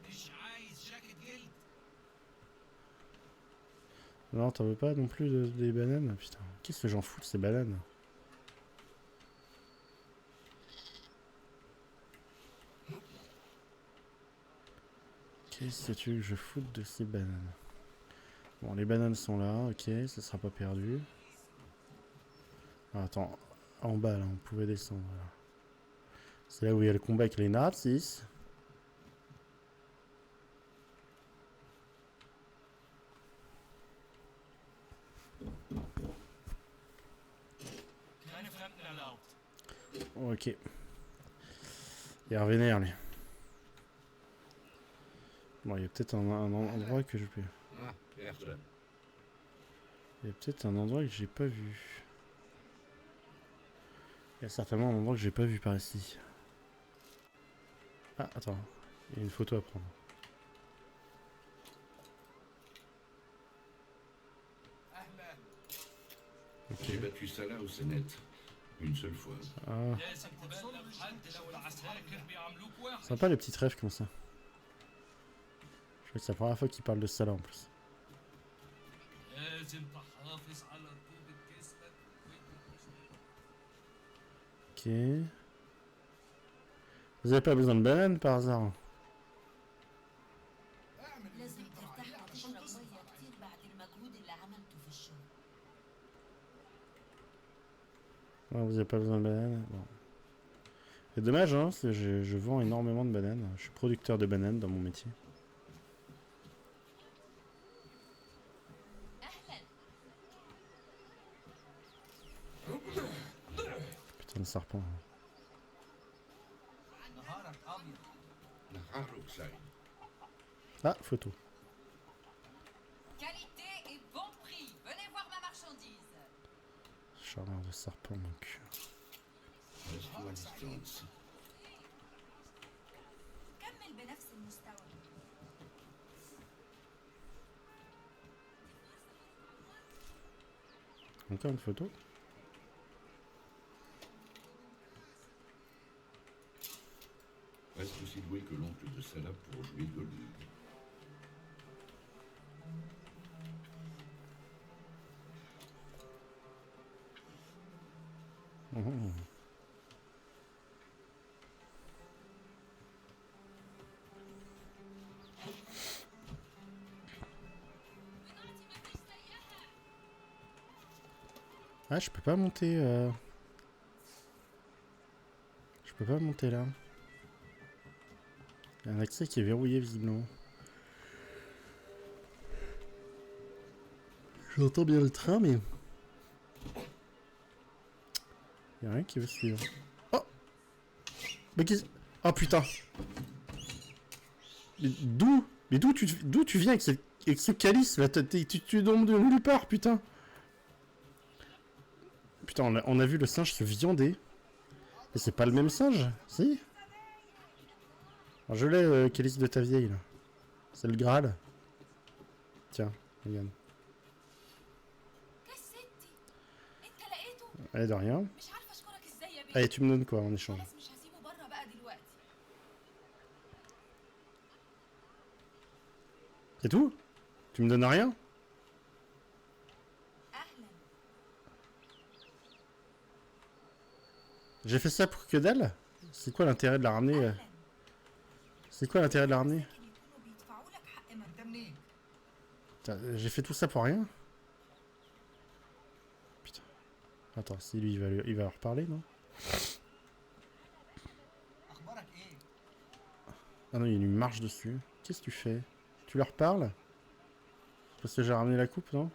مش عايز جاكيت جلد. Non, t'en veux pas non plus des bananes? Putain, qu'est-ce que j'en fous de ces bananes? Qu'est-ce que tu veux que je foute de ces bananes? Bon, les bananes sont là, ok, ça sera pas perdu. Ah, attends, en bas là, on pouvait descendre. Là. C'est là où il y a le combat avec les nazis. keine Fremden erlaubt. Ok. Il est vénère, lui. Bon, il y a peut-être un endroit que je peux... Ah, Erlen. Il y a peut-être un endroit que j'ai pas vu. Il y a certainement un endroit que j'ai pas vu par ici. Ah, attends. Il y a une photo à prendre. اهلا. J'ai battu Salah au Sénat. Une seule fois. Ah, لازم تبلغ حد لو العساكر بيعاملوك وحش. sympa les petites rêves comme ça. Je crois que c'est la première fois qu'il parle de ça là en plus. لازم تحافظ على رطوبة جسمك. Ok. Vous avez pas besoin de bananes par hasard? لازم ترتاح وتشرب مية كتير Ah, vous n'avez pas besoin de bananes. Bon. C'est dommage, hein, parce que je vends énormément de bananes. Je suis producteur de bananes dans mon métier. Putain de serpent. نهارك ابيض. نهارك سعيد. Ah, photo. Qualité et bon prix. Venez voir ma marchandise. Charmeur de serpent, mon cul. Restons à distance. كمل بنفس المستوى. Encore une photo. Reste aussi doué que l'oncle de Salah pour jouer de lui. Mhm. Ah, je peux pas monter. Je peux pas monter là. Il y a un accès qui est verrouillé visiblement. J'entends bien le train, mais. Il y a rien qui veut suivre. Oh! Mais qu'est-ce. Oh putain! Mais d'où? Mais d'où tu viens avec ce calice là? Tu tombes de nulle part, putain! Putain, on a vu le singe se viander. Mais c'est pas le même singe, si? Alors je l'ai, calice de ta vieille là. C'est le Graal. Tiens, regarde. كستي انت لقيته. Allez, de rien. مش عارفه اشكرك ازاي يا بيه. Allez, tu me donnes quoi en échange? خلاص مش هسيبه بره بقى دلوقتي. C'est tout? Tu me donnes rien? اهلا. J'ai fait ça pour que dalle? C'est quoi l'intérêt de la ramener? اهلا. C'est quoi l'intérêt de la ramener? لكن يكونوا بيدفعوا لك حق ما انت منين؟ Putain, j'ai fait tout ça pour rien? Putain. Attends, si lui il va leur parler, non? اخبارك ايه؟ Ah non, il y a une marche dessus. Qu'est-ce que tu fais? Tu leur parles? Parce que j'ai ramené la coupe, non?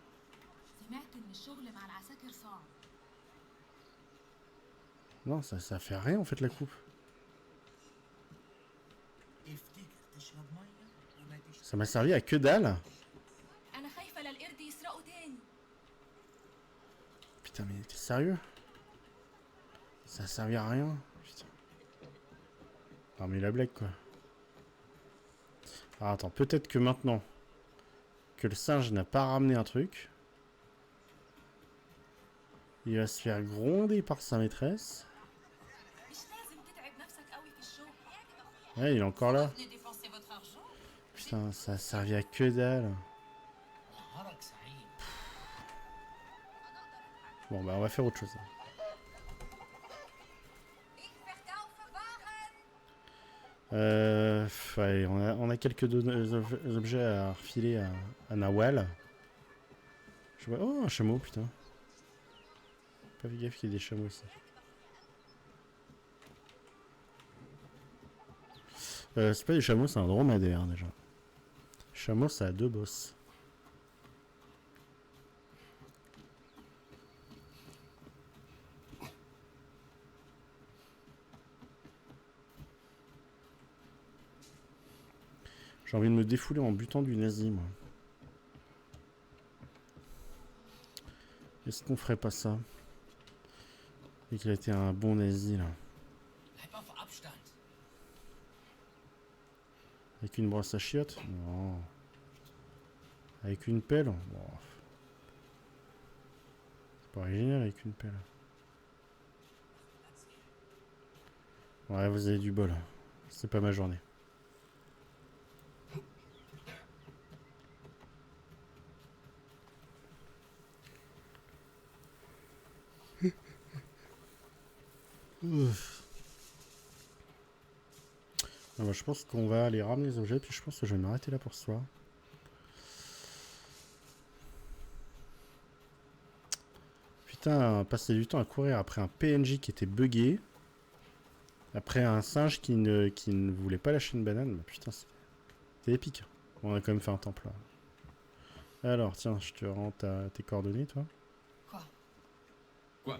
سمعت ان الشغل مع العساكر صعب. Non, ça fait rien en fait la coupe. افتكر تشرب ميه وما تشرب. Ça m'a servi à que dalle. انا خايفه للقرد يسرقوا تاني. Putain, mais t'es sérieux? Ça a servi à rien. Putain. Non mais la blague quoi. Alors attends, peut-être que maintenant que le singe n'a pas ramené un truc, il va se faire gronder par sa maîtresse. مش لازم تتعب نفسك قوي في الشغل. Ouais, il est encore là. Venez dépenser votre argent. Putain, ça a servi à que dalle. نهارك سعيد. Bon bah on va faire autre chose. Ich verkaufe Waren. Allez, on a quelques objets à refiler à Nawal. Je vois... Oh, un chameau, putain. Pas vu gaffe qu'il y ait des chameaux ici. C'est pas des chameaux, c'est un dromadaire déjà. Chameau, ça a 2 bosses. J'ai envie de me défouler en butant du nazi, moi. Est-ce qu'on ferait pas ça? Et qu'il a été un bon nazi, là. bleib auf Abstand. Avec une brosse à chiottes? Non. Avec une pelle? Bon. C'est pas original avec une pelle. Ouais, vous avez du bol. C'est pas ma journée. Ouf. Ah bah, je pense qu'on va aller ramener les objets, puis je pense que je vais m'arrêter là pour ce soir. Putain, passer du temps à courir après un PNJ qui était buggé. Après un singe qui ne voulait pas lâcher une banane. Bah, putain, c'était épique. Bon, on a quand même fait un temple là. Alors, tiens, je te rends tes coordonnées, toi. Quoi? Quoi?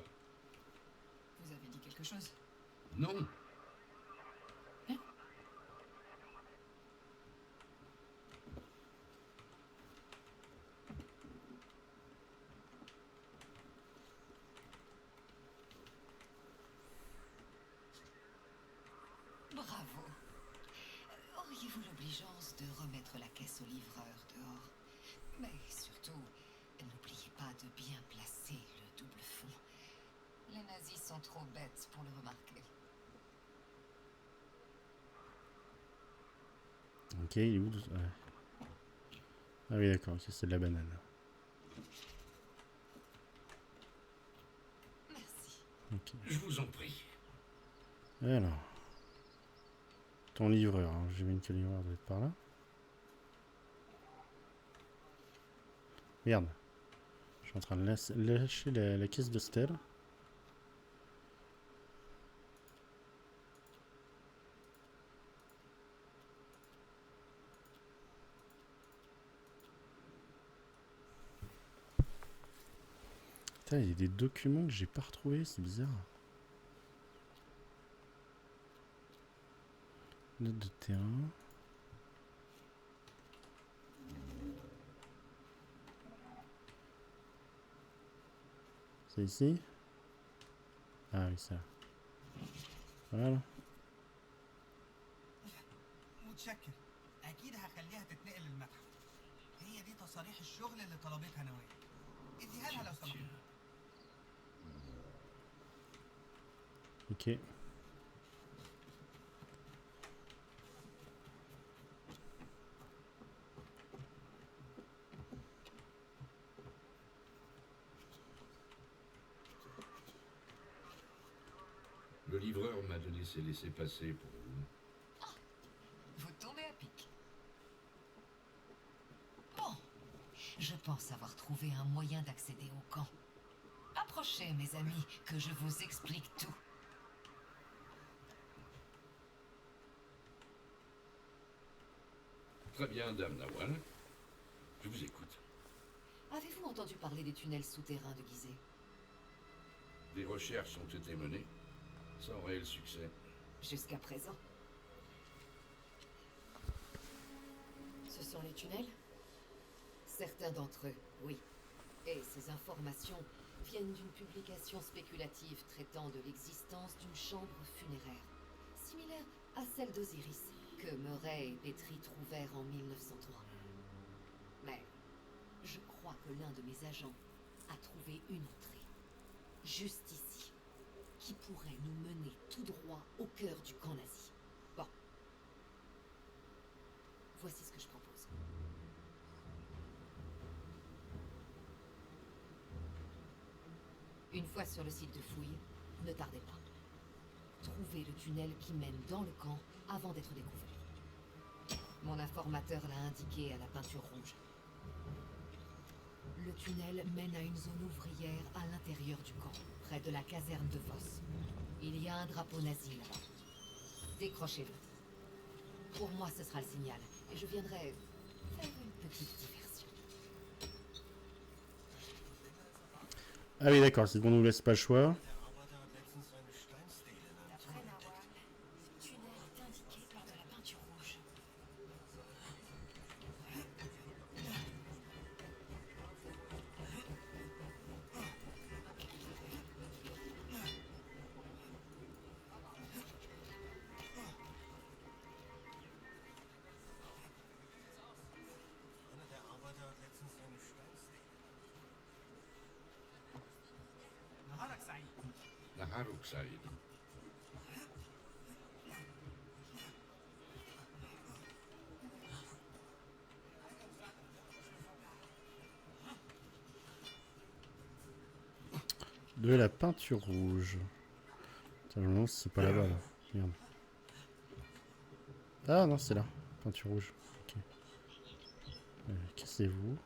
Vous avez dit quelque chose? Non. Bravo. Auriez-vous l'obligeance de remettre la caisse au livreur dehors? Mais surtout, n'oubliez pas de bien placer le double fond. Les nazis sont trop bêtes pour le remarquer. Ok, il est où ouais. Ah oui, d'accord, ok, c'est de la banane. Merci. Ok. Je vous en prie. Alors. Ton livreur, hein. J'imagine que le livreur doit être par là. Merde. Je suis en train de lâcher la caisse de Stella. Putain, il y a des documents que j'ai pas retrouvés, c'est bizarre. Note de terrain. C'est ici? Ah oui, ça. Voilà. متشكر. اكيد هخليها تتنقل للمتحف. هي دي تصاريح الشغل اللي طلبتها نوال. اديها لها لو سمحت. Ok. Le livreur m'a donné ses laissez-passer pour vous. Vous tombez à pic. Bon, je pense avoir trouvé un moyen d'accéder au camp. Approchez, mes amis, que je vous explique tout. Très bien, Dame Nawal. Je vous écoute. Avez-vous entendu parler des tunnels souterrains de Gizeh? Des recherches ont été menées, sans réel succès. Jusqu'à présent. Ce sont les tunnels? Certains d'entre eux, oui. Et ces informations viennent d'une publication spéculative traitant de l'existence d'une chambre funéraire, similaire à celle d'Osiris, que Murray et Petrie trouvèrent en 1903. Mais je crois que l'un de mes agents a trouvé une entrée, juste ici, qui pourrait nous mener tout droit au cœur du camp nazi. Bon. Voici ce que je propose. Une fois sur le site de fouille, ne tardez pas. Trouvez le tunnel qui mène dans le camp avant d'être découvert. Mon informateur l'a indiqué à la peinture rouge. Le tunnel mène à une zone ouvrière à l'intérieur du camp, près de la caserne de Voss. Il y a un drapeau nazi là-bas. Décrochez-le. Pour moi, ce sera le signal, et je viendrai faire une petite diversion. Ah oui, d'accord, c'est qu'on nous laisse pas le choix. D'après Nawal, le tunnel est indiqué par de la peinture rouge. نهارك سعيد. Naharuk Saïd. De la peinture rouge. Attends, je me demande si c'est pas là-bas, là. Merde. Ah non, c'est là. Peinture rouge. Ok. Cassez-vous.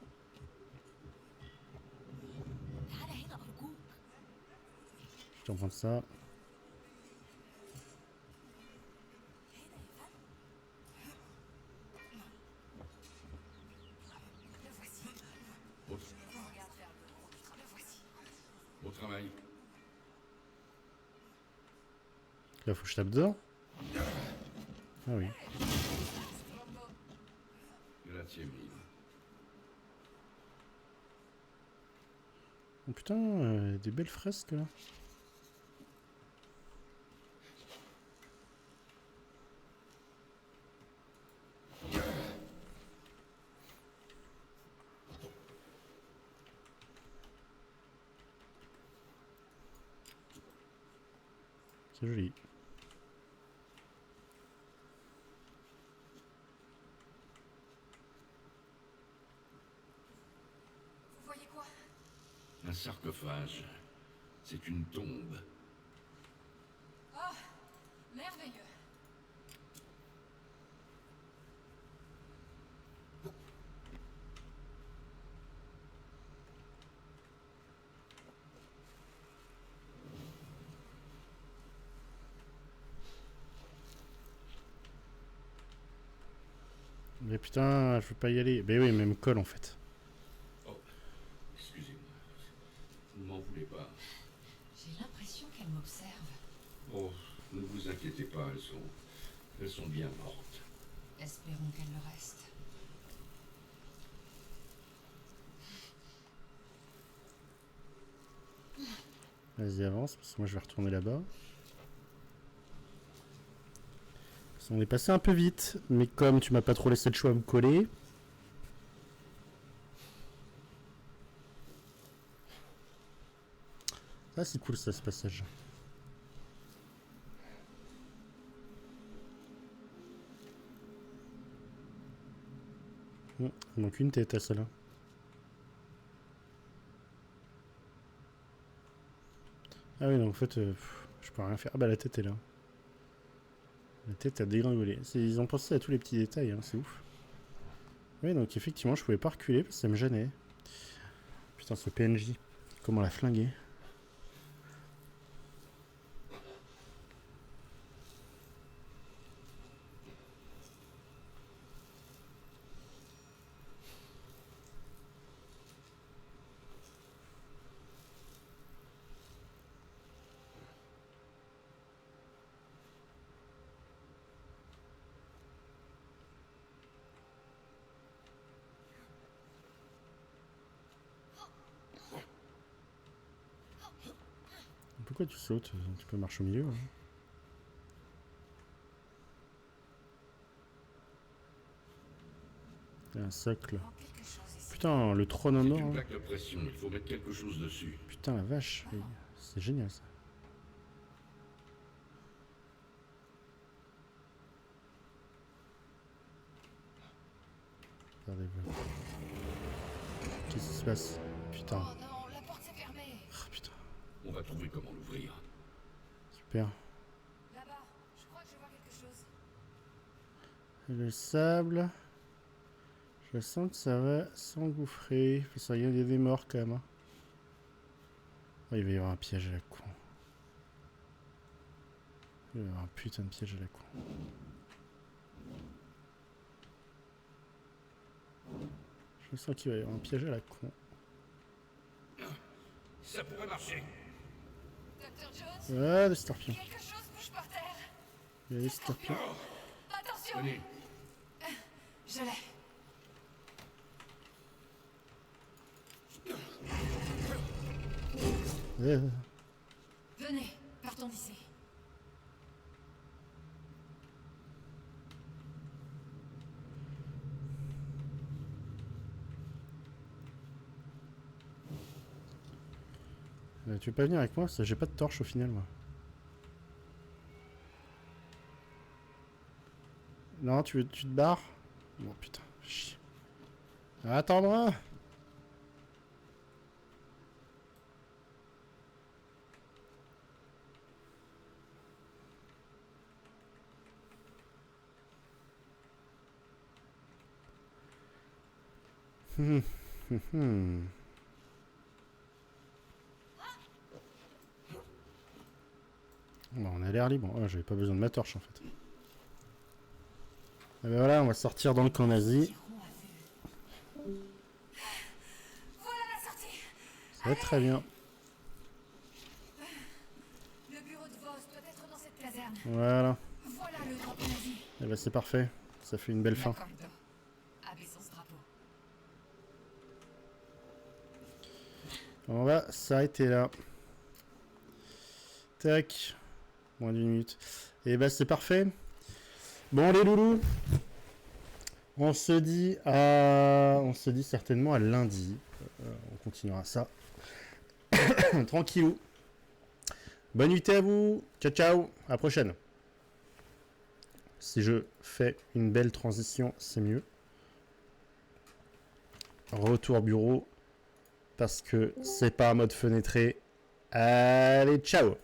تعال هنا أرجوك. te reprends ça. Au travail. Là, faut que je tape dedans. Ah oui. Grazie mille. Oh putain, des belles fresques là. C'est joli. Vous voyez quoi? Un sarcophage. C'est une tombe. Oh, merveilleux. Mais putain, je veux pas y aller. Mais oui, mais me colle en fait. Oh, excusez-moi. Ne m'en voulez pas. J'ai l'impression qu'elle m'observe. Oh, ne vous inquiétez pas, elles sont bien mortes. Espérons qu'elle le reste. Vas-y, avance, parce que moi je vais retourner là-bas. On est passé un peu vite, mais comme tu m'as pas trop laissé le choix à me coller. Ah, c'est cool ça, ce passage. Il manque une tête à celle-là. Ah oui, donc en fait, je peux rien faire. Ah bah la tête est là. La tête a dégringolé. Ils ont pensé à tous les petits détails, hein, c'est ouf. Oui, donc effectivement, je pouvais pas reculer parce que ça me gênait. Putain, ce PNJ, comment l'a flingué. Pourquoi tu sautes? Tu peux marcher au milieu. Hein. Il y a un socle. Putain, le trône en C'est or. une Hein. plaque de pression, il faut mettre quelque chose dessus. Putain, la vache. C'est génial ça. Regardez-vous. Qu'est-ce qui se passe? Putain. Oh non, la porte s'est fermée. Oh, putain. On va trouver comment l'ouvrir. Super. Là-bas, je crois que je vois quelque chose. Le sable. Je sens que ça va s'engouffrer. Parce qu'il y a des morts quand même. Hein. Oh, il va y avoir un piège à la con. Il va y avoir un putain de piège à la con. Je sens qu'il va y avoir un piège à la con. Ça pourrait marcher. Dr. Jones, Ah, des scorpions. quelque chose bouge par terre. Il y a des scorpions. Attention. Tenez, Je l'ai. Venez, partons d'ici. Tu veux pas venir avec moi? J'ai pas de torche au final, moi. Non, tu te barres? Bon, putain, chier. Attends-moi! Hum, hum, hum. Bon, on a l'air libre. Oh, j'avais pas besoin de ma torche en fait. Et ben voilà, on va sortir dans le camp nazi. Voilà la sortie. Ça va être très bien. Le bureau de Voss doit être dans cette caserne. Voilà. Voilà le drapeau nazi. Et ben c'est parfait. Ça fait une belle fin. D'accord. Abaissons ce drapeau. On va s'arrêter là. Tac. Moins d'une minute. Et bah c'est parfait. Bon les loulous. On se dit certainement à lundi. On continuera ça. Tranquillou. Bonne nuit à vous. Ciao ciao. À la prochaine. Si je fais une belle transition, c'est mieux. Retour bureau. Parce que c'est pas en mode fenêtré. Allez, ciao.